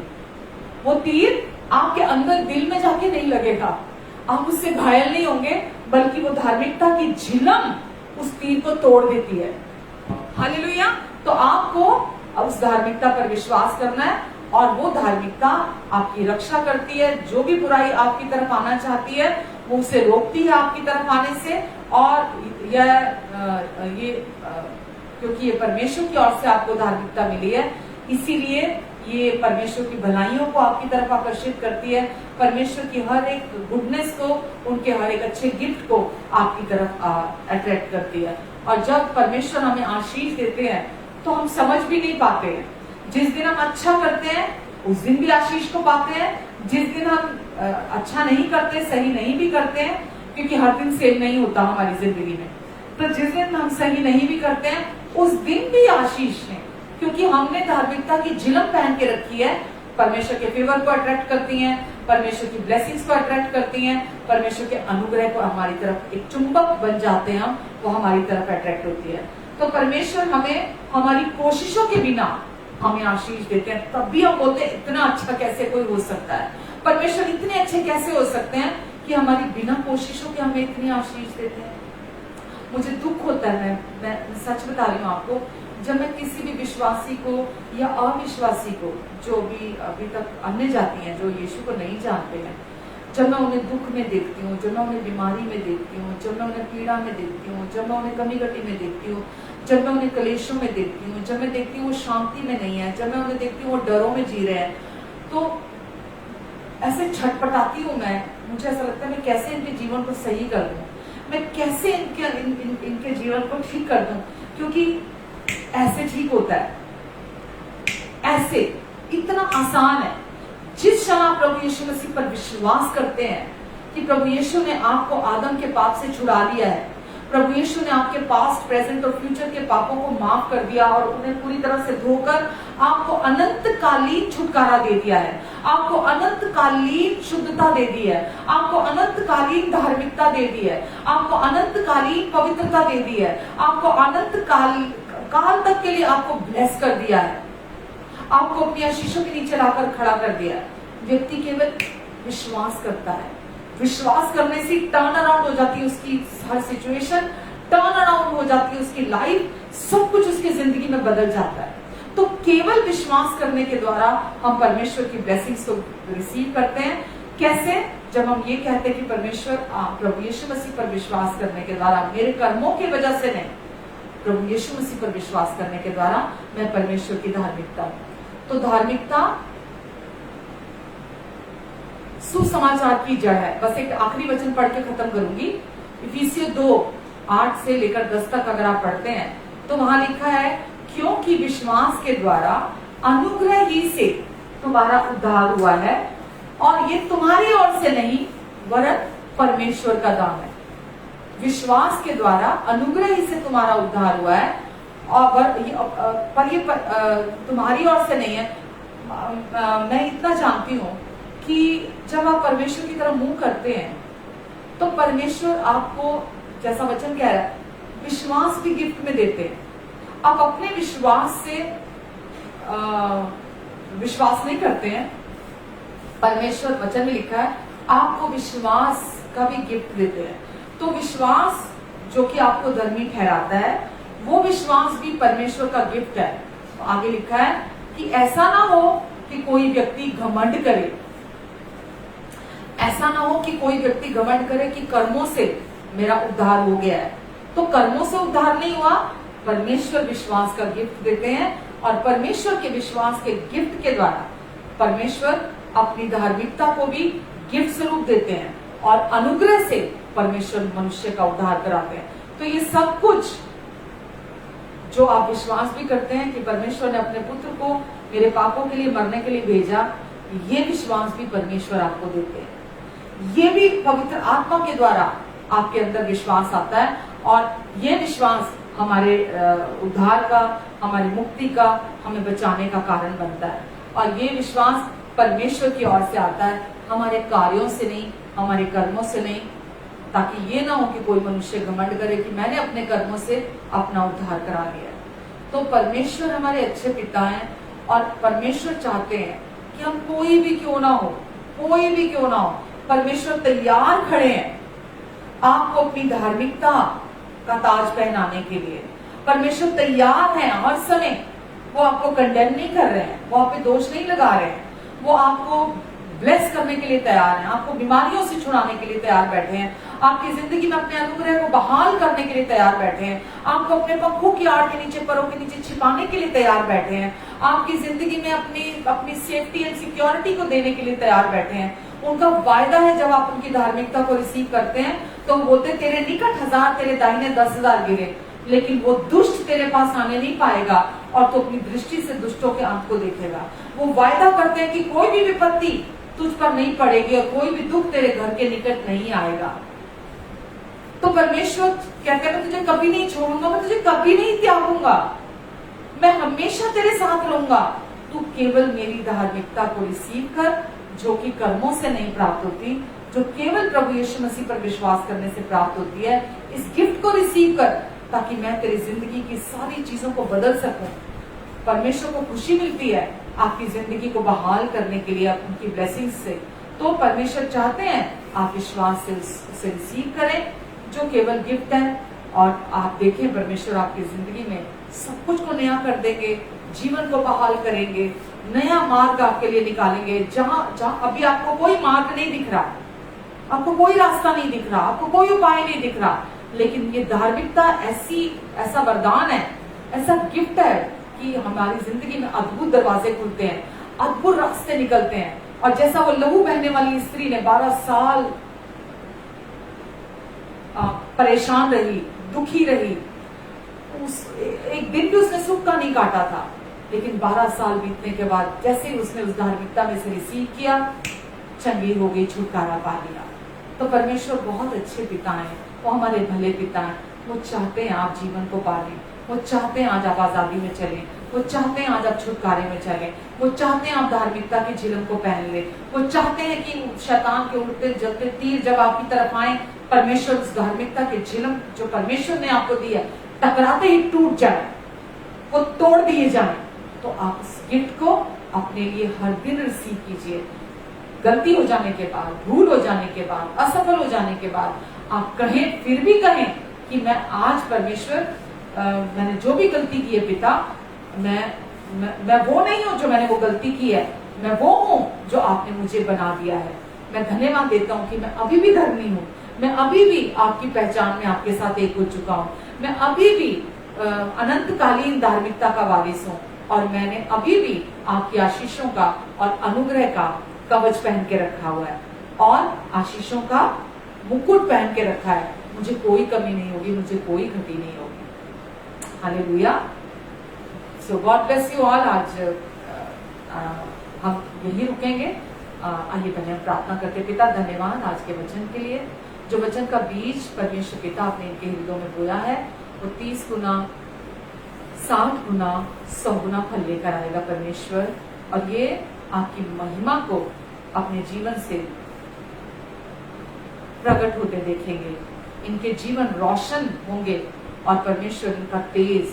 वो तीर आपके अंदर दिल में जाके नहीं लगेगा, आप उससे घायल नहीं होंगे, बल्कि वो धार्मिकता की झिलम उस तीर को तोड़ देती है। हालेलुया। तो आपको उस धार्मिकता पर विश्वास करना है, और वो धार्मिकता आपकी रक्षा करती है। जो भी बुराई आपकी तरफ आना चाहती है वो उसे रोकती है आपकी तरफ आने से। और क्योंकि ये परमेश्वर की ओर से आपको धार्मिकता मिली है, इसीलिए ये परमेश्वर की भलाइयों को आपकी तरफ आकर्षित करती है, परमेश्वर की हर एक गुडनेस को, उनके हर एक अच्छे गिफ्ट को आपकी तरफ अट्रैक्ट करती है। और जब परमेश्वर हमें आशीष देते हैं तो हम समझ भी नहीं पाते हैं, जिस दिन हम अच्छा करते हैं उस दिन भी आशीष को पाते हैं। जिस दिन हम अच्छा नहीं करते, सही नहीं भी करते हैं, क्योंकि हर दिन सेम नहीं होता हमारी जिंदगी में, तो जिस दिन हम सही नहीं भी करते हैं उस दिन भी आशीष है, क्योंकि हमने धार्मिकता की झिलम पहन के रखी है। परमेश्वर के फेवर को अट्रैक्ट करती हैं, परमेश्वर की ब्लेसिंग्स को अट्रैक्ट करती हैं, परमेश्वर के अनुग्रह को हमारी तरफ एक चुंबक बन जाते हैं हम, वो हमारी तरफ अट्रैक्ट होती है। तो परमेश्वर हमें हमारी कोशिशों के बिना हमें आशीष देते हैं। तब भी हम बोलते हैं इतना अच्छा कैसे कोई हो सकता है, परमेश्वर इतने अच्छे कैसे हो सकते हैं कि हमारी बिना कोशिशों के हमें इतनी आशीष देते हैं। मुझे दुख होता है, मैं सच बता रही हूँ आपको, जब मैं किसी भी विश्वासी को या अविश्वासी को, जो भी अभी तक अन्य जाति हैं, जो यीशु को नहीं जानते हैं, जब मैं उन्हें दुख में देखती हूँ, जब मैं उन्हें बीमारी में देखती हूँ, जब मैं उन्हें पीड़ा में देखती हूँ, जब मैं उन्हें कमी घटी में देखती हूँ, जब मैं उन्हें कलेशों में देखती हूँ, जब मैं देखती हूँ वो शांति में नहीं है, जब मैं उन्हें देखती हूँ वो डरों में जी रहे हैं, तो ऐसे छटपटाती हूँ मैं। मुझे ऐसा लगता है मैं कैसे इनके जीवन को सही कर दूं, मैं कैसे इनके जीवन को ठीक कर दूं, क्योंकि ऐसे ठीक होता है, ऐसे इतना आसान है। जिस क्षण आप प्रभु यीशु मसीह पर विश्वास करते हैं कि प्रभु यीशु ने आपको आदम के पाप से छुड़ा लिया है, प्रभु यीशु ने आपके पास्ट, प्रेजेंट और फ्यूचर के पापों को माफ कर दिया और उन्हें पूरी तरह से धोकर आपको अनंतकालीन छुटकारा दे दिया है, आपको अनंतकालीन शुद्धता दे दी है, आपको अनंतकालीन धार्मिकता दे दी है, आपको अनंतकालीन पवित्रता दे दी है, आपको अनंत काल तक के लिए आपको ब्लेस कर दिया है, आपको अपनी आशीषों के नीचे लाकर खड़ा कर दिया है। व्यक्ति केवल विश्वास करता है, विश्वास करने से टर्न अराउंड हो जाती है उसकी हर सिचुएशन, टर्न अराउंड हो जाती है उसकी लाइफ, सब कुछ उसकी जिंदगी में बदल जाता है। तो केवल विश्वास करने के द्वारा हम परमेश्वर की ब्लेसिंग्स को रिसीव करते हैं। कैसे? जब हम ये कहते हैं कि परमेश्वर, प्रभु यीशु मसीह पर विश्वास करने के द्वारा, मेरे कर्मों की वजह से नहीं, प्रभु यीशु मसीह पर विश्वास करने के द्वारा मैं परमेश्वर की धार्मिकता हूं। तो धार्मिकता सुसमाचार की जड़ है। बस एक आखिरी वचन पढ़ के खत्म करूंगी। इफिसियों 2:8 से लेकर 10 तक अगर आप पढ़ते हैं तो वहां लिखा है, क्योंकि विश्वास के द्वारा अनुग्रह ही से तुम्हारा उद्धार हुआ है, और ये तुम्हारी ओर से नहीं वरन परमेश्वर का दान है। विश्वास के द्वारा अनुग्रह ही से तुम्हारा उद्धार हुआ है, पर ये तुम्हारी ओर से नहीं है। मैं इतना जानती हूँ कि जब आप परमेश्वर की तरफ मुंह करते हैं तो परमेश्वर आपको, जैसा वचन कह रहा है, विश्वास भी गिफ्ट में देते हैं। आप अपने विश्वास से विश्वास नहीं करते हैं, परमेश्वर वचन में लिखा है आपको विश्वास का भी गिफ्ट देते हैं। तो विश्वास जो कि आपको धर्मी ठहराता है, वो विश्वास भी परमेश्वर का गिफ्ट है। तो आगे लिखा है कि ऐसा ना हो कि कोई व्यक्ति घमंड करे, ऐसा ना हो कि कोई व्यक्ति घमंड करे कि कर्मों से मेरा उद्धार हो गया है। तो कर्मों से उद्धार नहीं हुआ, परमेश्वर विश्वास का गिफ्ट देते हैं, और परमेश्वर के विश्वास के गिफ्ट के द्वारा परमेश्वर अपनी धार्मिकता को भी गिफ्ट स्वरूप देते हैं, और अनुग्रह से परमेश्वर मनुष्य का उद्धार कराते हैं। तो ये सब कुछ जो आप विश्वास भी करते हैं कि परमेश्वर ने अपने पुत्र को मेरे पापों के लिए मरने के लिए भेजा, ये विश्वास भी परमेश्वर आपको देते हैं। ये भी पवित्र आत्मा के द्वारा आपके अंदर विश्वास आता है, और ये विश्वास हमारे उद्धार का, हमारी मुक्ति का, हमें बचाने का कारण बनता है। और ये विश्वास परमेश्वर की ओर से आता है, हमारे कार्यों से नहीं, हमारे कर्मों से नहीं, ताकि ये ना हो कि कोई मनुष्य घमंड करे कि मैंने अपने कर्मों से अपना उद्धार करा लिया। तो परमेश्वर हमारे अच्छे पिता हैं, और परमेश्वर चाहते हैं कि हम कोई भी क्यों ना हो, कोई भी क्यों ना हो, परमेश्वर तैयार खड़े हैं आपको अपनी धार्मिकता का ताज पहनाने के लिए। परमेश्वर तैयार है हर समय, वो आपको कंडेम नहीं कर रहे हैं, वो आप पे दोष नहीं लगा रहे हैं, वो आपको ब्लेस करने के लिए तैयार हैं, आपको बीमारियों से छुड़ाने के लिए तैयार बैठे हैं, आपकी जिंदगी में अपने अनुग्रह को बहाल करने के लिए तैयार बैठे हैं, आपको अपने पंखों की आड़ के नीचे, परों के नीचे छिपाने के लिए तैयार बैठे हैं, आपकी जिंदगी में अपनी सेफ्टी एंड सिक्योरिटी को देने के लिए तैयार बैठे हैं। उनका वायदा है, जब आप उनकी धार्मिकता को रिसीव करते हैं तो वो बोलते तेरे निकट 1000, तेरे दाहिने 10,000 गिरे, लेकिन वो दुष्ट तेरे पास आने नहीं पाएगा और तू अपनी दृष्टि से दुष्टों के अंत को देखेगा। वो वायदा करते हैं कि कोई भी विपत्ति तुझ पर नहीं पड़ेगी और कोई भी दुख तेरे घर के निकट नहीं आएगा। तो परमेश्वर कहते हैं मैं तुझे कभी नहीं छोड़ूंगा, मैं तुझे कभी नहीं त्यागूंगा, मैं हमेशा तेरे साथ रहूंगा। तू केवल मेरी धार्मिकता को रिसीव कर, जो कि कर्मों से नहीं प्राप्त होती, जो केवल प्रभु यीशु मसीह पर विश्वास करने से प्राप्त होती है। इस गिफ्ट को रिसीव कर ताकि मैं तेरी जिंदगी की सारी चीजों को बदल सकूं। परमेश्वर को खुशी मिलती है आपकी जिंदगी को बहाल करने के लिए, उनकी ब्लेसिंग्स से। तो परमेश्वर चाहते हैं आप विश्वास से उसे रिसीव करें जो केवल गिफ्ट है, और आप देखें परमेश्वर आपकी जिंदगी में सब कुछ को नया कर देंगे, जीवन को बहाल करेंगे, नया मार्ग आपके लिए निकालेंगे। जहां अभी आपको कोई मार्ग नहीं दिख रहा, आपको कोई रास्ता नहीं दिख रहा, आपको कोई उपाय नहीं दिख रहा, लेकिन ये धार्मिकता ऐसा वरदान है, ऐसा गिफ्ट है कि हमारी जिंदगी में अद्भुत दरवाजे खुलते हैं, अद्भुत रास्ते निकलते हैं। और जैसा वो लहू बहने वाली स्त्री ने 12 साल परेशान रही, दुखी रही, एक दिन भी उसने सुख का नहीं काटा था, लेकिन 12 साल बीतने के बाद जैसे ही उसने उस धार्मिकता में से रिसीव किया, चंगी हो गई, छुटकारा पा लिया। तो परमेश्वर बहुत अच्छे पिता हैं, वो हमारे भले पिता हैं। वो चाहते हैं आप जीवन को पालें, वो चाहते हैं आज आप आजादी में चलें, वो चाहते हैं आज आप छुटकारे में चलें, वो चाहते हैं आप धार्मिकता की झिलम को पहन लें, वो चाहते हैं कि शैतान के उड़ते जलते तीर जब आपकी तरफ आए, परमेश्वर उस धार्मिकता के झिलम जो परमेश्वर ने आपको दी है टकराते ही टूट जाए, वो तोड़ दिए जाए। तो आप इस गिफ्ट को अपने लिए हर दिन रिसीव कीजिए। गलती हो जाने के बाद, भूल हो जाने के बाद, असफल हो जाने के बाद आप कहें, फिर भी कहें कि मैं आज परमेश्वर मैंने जो भी गलती की है पिता, मैं वो नहीं हूं जो मैंने वो गलती की है, मैं वो हूं जो आपने मुझे बना दिया है। मैं धन्यवाद देता हूं कि मैं अभी भी धर्मी हूं, मैं अभी भी आपकी पहचान में आपके साथ एक हो चुका हूं, मैं अभी भी अनंतकालीन धार्मिकता का वारिस हूं, और मैंने अभी भी आपकी आशीषों का और अनुग्रह का कवच पहन के रखा हुआ है और आशीषों का मुकुट पहन के रखा है। मुझे कोई कमी नहीं होगी, मुझे कोई घटी नहीं होगी। Hallelujah. So God bless you all. आज हम यही रुकेंगे। आइए पहले हम प्रार्थना करते। पिता धन्यवाद आज के वचन के लिए, जो वचन का बीज परमेश्वर पिता आपने इनके हृदयों में बोया है, वो 30 गुना, 60 गुना, 100 गुना फल लेकर आएगा परमेश्वर, और ये आपकी महिमा को अपने जीवन से प्रकट होते देखेंगे। इनके जीवन रोशन होंगे और परमेश्वर इनका तेज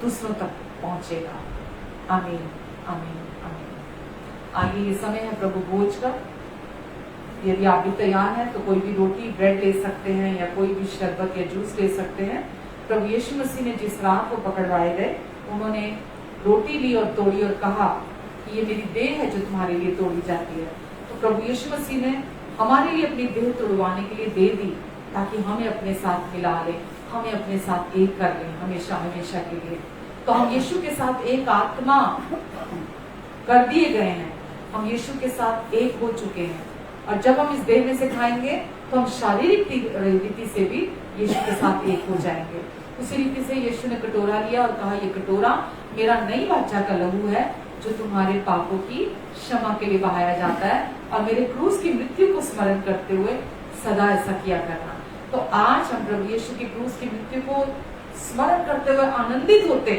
दूसरों तक पहुंचेगा। आमीन, आमीन, आमीन। आइए, ये समय है प्रभु भोज का। यदि आप भी तैयार हैं तो कोई भी रोटी ब्रेड ले सकते हैं या कोई भी शरबत या जूस ले सकते हैं। प्रभु यीशु मसीह ने जिस रात को पकड़वाए गए, उन्होंने रोटी ली और तोड़ी और कहा कि ये मेरी देह है जो तुम्हारे लिए तोड़ी जाती है। तो प्रभु यीशु मसीह ने हमारे लिए अपनी देह तोड़वाने के लिए दे दी, ताकि हमें अपने साथ मिला ले, हमें अपने साथ एक कर ले हमेशा हमेशा के लिए। तो हम यीशु के साथ एक आत्मा कर दिए गए हैं, हम यीशु के साथ एक हो चुके हैं। और जब हम इस देह में से खाएंगे तो हम शारीरिक रीति से भी यीशु के साथ एक हो जाएंगे। उसी रीति से यीशु ने कटोरा लिया और कहा, ये कटोरा मेरा नई वाचा का लहू है जो तुम्हारे पापों की क्षमा के लिए बहाया जाता है, और मेरे क्रूस की मृत्यु को स्मरण करते हुए सदा ऐसा किया करना। तो आज हम प्रभु यीशु की क्रूस की मृत्यु को स्मरण करते हुए आनंदित होते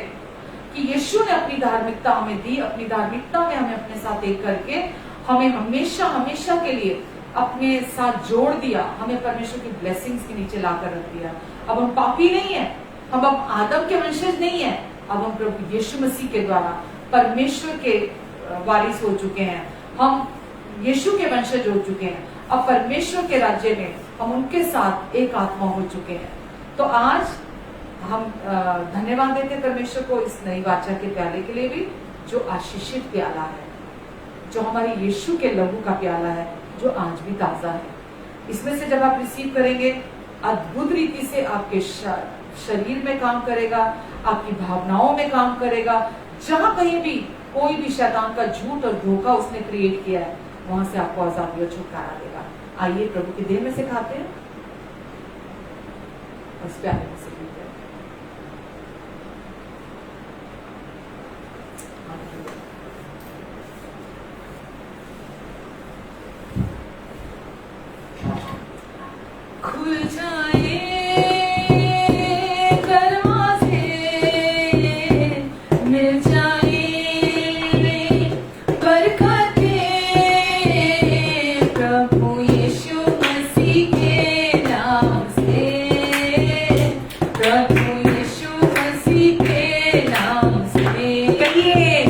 कि यीशु ने अपनी धार्मिकता हमें दी, अपनी धार्मिकता में हमें अपने साथ एक करके हमें हमेशा हमेशा के लिए अपने साथ जोड़ दिया, हमें परमेश्वर की ब्लेसिंग्स के नीचे लाकर रख दिया। अब हम पापी नहीं है, अब हम आदम के वंशज नहीं है, अब हम प्रभु यीशु मसीह के द्वारा परमेश्वर के वारिस हो चुके हैं, हम यीशु के वंशज हो चुके हैं। अब परमेश्वर के राज्य में हम उनके साथ एक आत्मा हो चुके हैं। तो आज हम धन्यवाद देते परमेश्वर को इस नई वाचा के प्याले के लिए भी, जो आशीषित प्याला है, जो हमारे यीशु के लहू का प्याला है, जो आज भी ताजा है। इसमें से जब आप रिसीव करेंगे, अद्भुत रीति से आपके शरीर में काम करेगा, आपकी भावनाओं में काम करेगा। जहां कहीं भी कोई भी शैतान का झूठ और धोखा उसने क्रिएट किया है, वहां से आपको आजादी और छुटकारा देगा। आइए प्रभु की देह में से खाते हैं, उस प्याले में से पीते हैं। प्रभु यीशु मसीह के नाम से, कहिए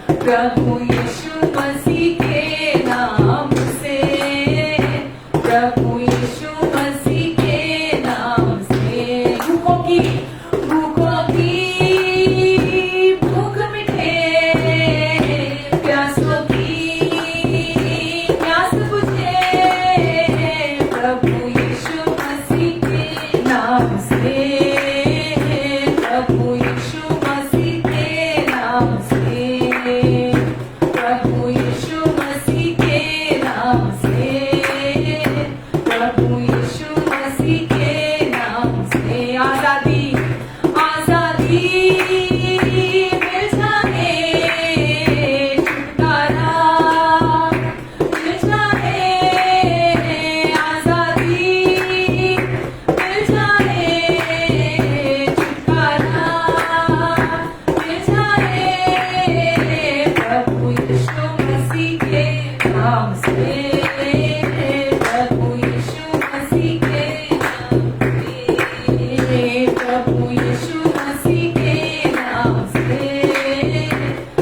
प्रभु यीशु मसीह के नाम से, प्रभु यीशु मसीह के नाम से भूखों की भूख मिटे, प्यासों की प्यास बुझे, प्रभु यीशु मसीह के नाम से, प्रभु यीशु मसीह के नाम से, प्रभु यीशु मसीह के नाम से, प्रभु यीशु मसीह के नाम से आजादी आजादी मिल जाए, छुटकारा मिल जाए, आजादी मिल जाए, छुटकारा मिल जाए, प्रभु यीशु मसीह के नाम से, प्रभु यीशु मसीह के नाम से, प्रभु यीशु मसीह के नाम से,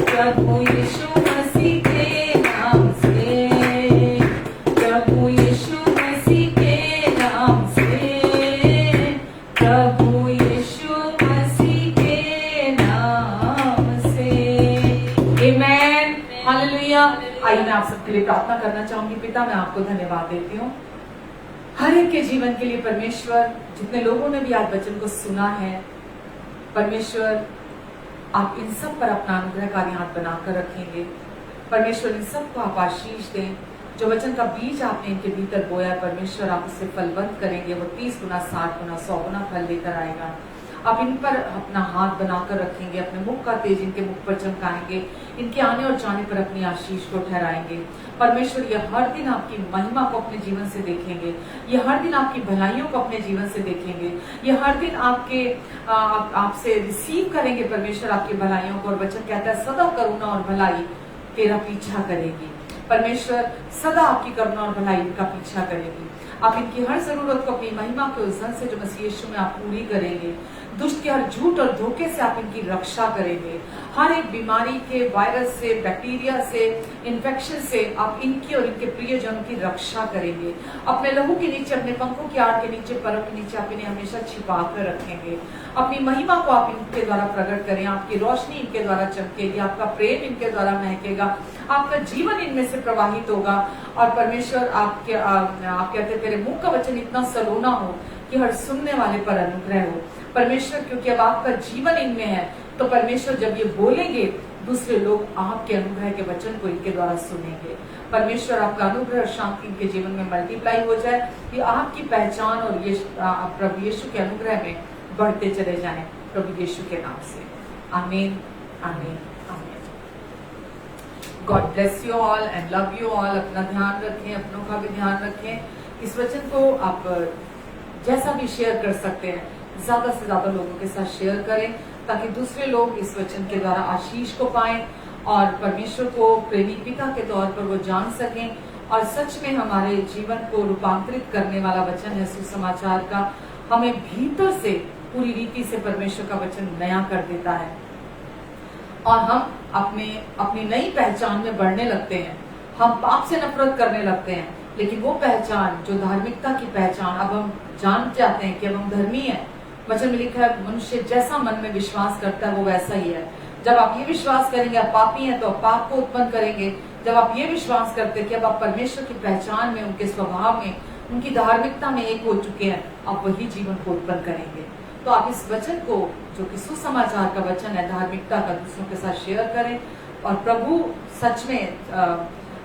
प्रभु यीशु मसीह के नाम से, प्रभु यीशु मसीह के नाम से, प्रभु यीशु मसीह के नाम से। आमेन, हालेलुया। आइए मैं आप सबके लिए प्रार्थना करना चाहूंगी। पिता, मैं आपको धन्यवाद देती हूँ हर एक के जीवन के लिए। परमेश्वर, जितने लोगों ने भी आज वचन को सुना है, परमेश्वर आप इन सब पर अपना अनुग्रहकारी हाथ बनाकर रखेंगे। परमेश्वर इन सबको आप आशीष दें। जो वचन का बीज आपने इनके भीतर बोया, परमेश्वर आप उसे फलवंत करेंगे। वो 30 गुना, 60 गुना, 100 गुना फल लेकर आएगा। आप इन पर अपना हाथ बनाकर रखेंगे, अपने मुख का तेज इनके मुख पर चमकाएंगे, इनके आने और जाने पर अपनी आशीष को ठहराएंगे। परमेश्वर ये हर दिन आपकी महिमा को अपने जीवन से देखेंगे, ये हर दिन आपकी भलाइयों को अपने जीवन से देखेंगे, ये हर दिन आपसे रिसीव करेंगे परमेश्वर आपकी भलाइयों को। और वचन कहता है सदा करुणा और भलाई तेरा पीछा करेगी। परमेश्वर सदा आपकी करुणा और भलाई इनका पीछा करेगी। आप इनकी हर जरूरत को अपनी महिमा के उस धन से जो मसीह यीशु में आप पूरी करेंगे। दुष्ट के हर झूठ और धोखे से आप इनकी रक्षा करेंगे। हर एक बीमारी के, वायरस से, बैक्टीरिया से, इन्फेक्शन से आप इनकी और इनके प्रियजनों की रक्षा करेंगे। अपने लहू के नीचे, अपने पंखों की आड़ के नीचे, परों के नीचे आप इन्हें हमेशा छिपा कर रखेंगे। अपनी महिमा को आप इनके द्वारा प्रकट करें। आपकी रोशनी इनके द्वारा चमकेगी, आपका प्रेम इनके द्वारा महकेगा, आपका जीवन इनमें से प्रवाहित होगा। और परमेश्वर आप कहते तेरे मुख का वचन इतना सलोना हो कि हर सुनने वाले पर अनुग्रह हो। परमेश्वर क्योंकि अब आपका जीवन इनमें है, तो परमेश्वर जब ये बोलेंगे दूसरे लोग आपके अनुग्रह के वचन को इनके द्वारा सुनेंगे। परमेश्वर आपका अनुग्रह और शांति इनके जीवन में मल्टीप्लाई हो जाए, कि आपकी पहचान और प्रभु यीशु के अनुग्रह में बढ़ते चले जाएं, प्रभु यीशु के नाम से। आमीन, आमीन, आमीन। God bless you all and love you all. अपना ध्यान रखें, अपनों का भी ध्यान रखें। इस वचन को आप जैसा भी शेयर कर सकते हैं, ज्यादा से ज्यादा लोगों के साथ शेयर करें, ताकि दूसरे लोग इस वचन के द्वारा आशीष को पाएं और परमेश्वर को प्रेमी पिता के तौर पर वो जान सकें। और सच में हमारे जीवन को रूपांतरित करने वाला वचन है सुसमाचार का। हमें भीतर से पूरी रीति से परमेश्वर का वचन नया कर देता है और हम अपनी नई पहचान में बढ़ने लगते हैं। हम पाप से नफरत करने लगते हैं, लेकिन वो पहचान जो धार्मिकता की पहचान, अब हम जान जाते हैं कि अब हम धर्मी हैं। वचन में लिखा है मनुष्य जैसा मन में विश्वास करता है वो वैसा ही है। जब आप ये विश्वास करेंगे आप पापी हैं, तो आप पाप को उत्पन्न करेंगे। जब आप ये विश्वास करते हैं कि अब आप परमेश्वर की पहचान में, उनके स्वभाव में, उनकी धार्मिकता में एक हो चुके हैं, आप वही जीवन को उत्पन्न करेंगे। तो आप इस वचन को, जो कि सुसमाचार का वचन है, धार्मिकता का, दूसरों के साथ शेयर करें। और प्रभु सच में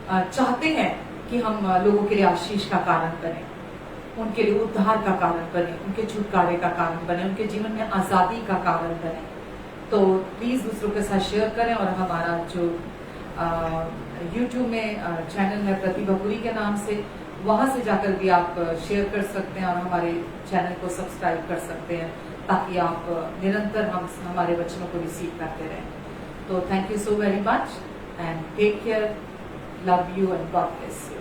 चाहते हैं कि हम लोगों के लिए आशीष का कारण बने, उनके लिए उद्धार का कारण बने, उनके छुटकारे का कारण बने, उनके जीवन में आजादी का कारण बने। तो प्लीज दूसरों के साथ शेयर करें। और हमारा जो YouTube में चैनल है प्रतिभा पुरी के नाम से, वहां से जाकर भी आप शेयर कर सकते हैं और हमारे चैनल को सब्सक्राइब कर सकते हैं, ताकि आप निरंतर हमारे वचनों को रिसीव करते रहें। तो thank you so very much and take care, love you and God bless you.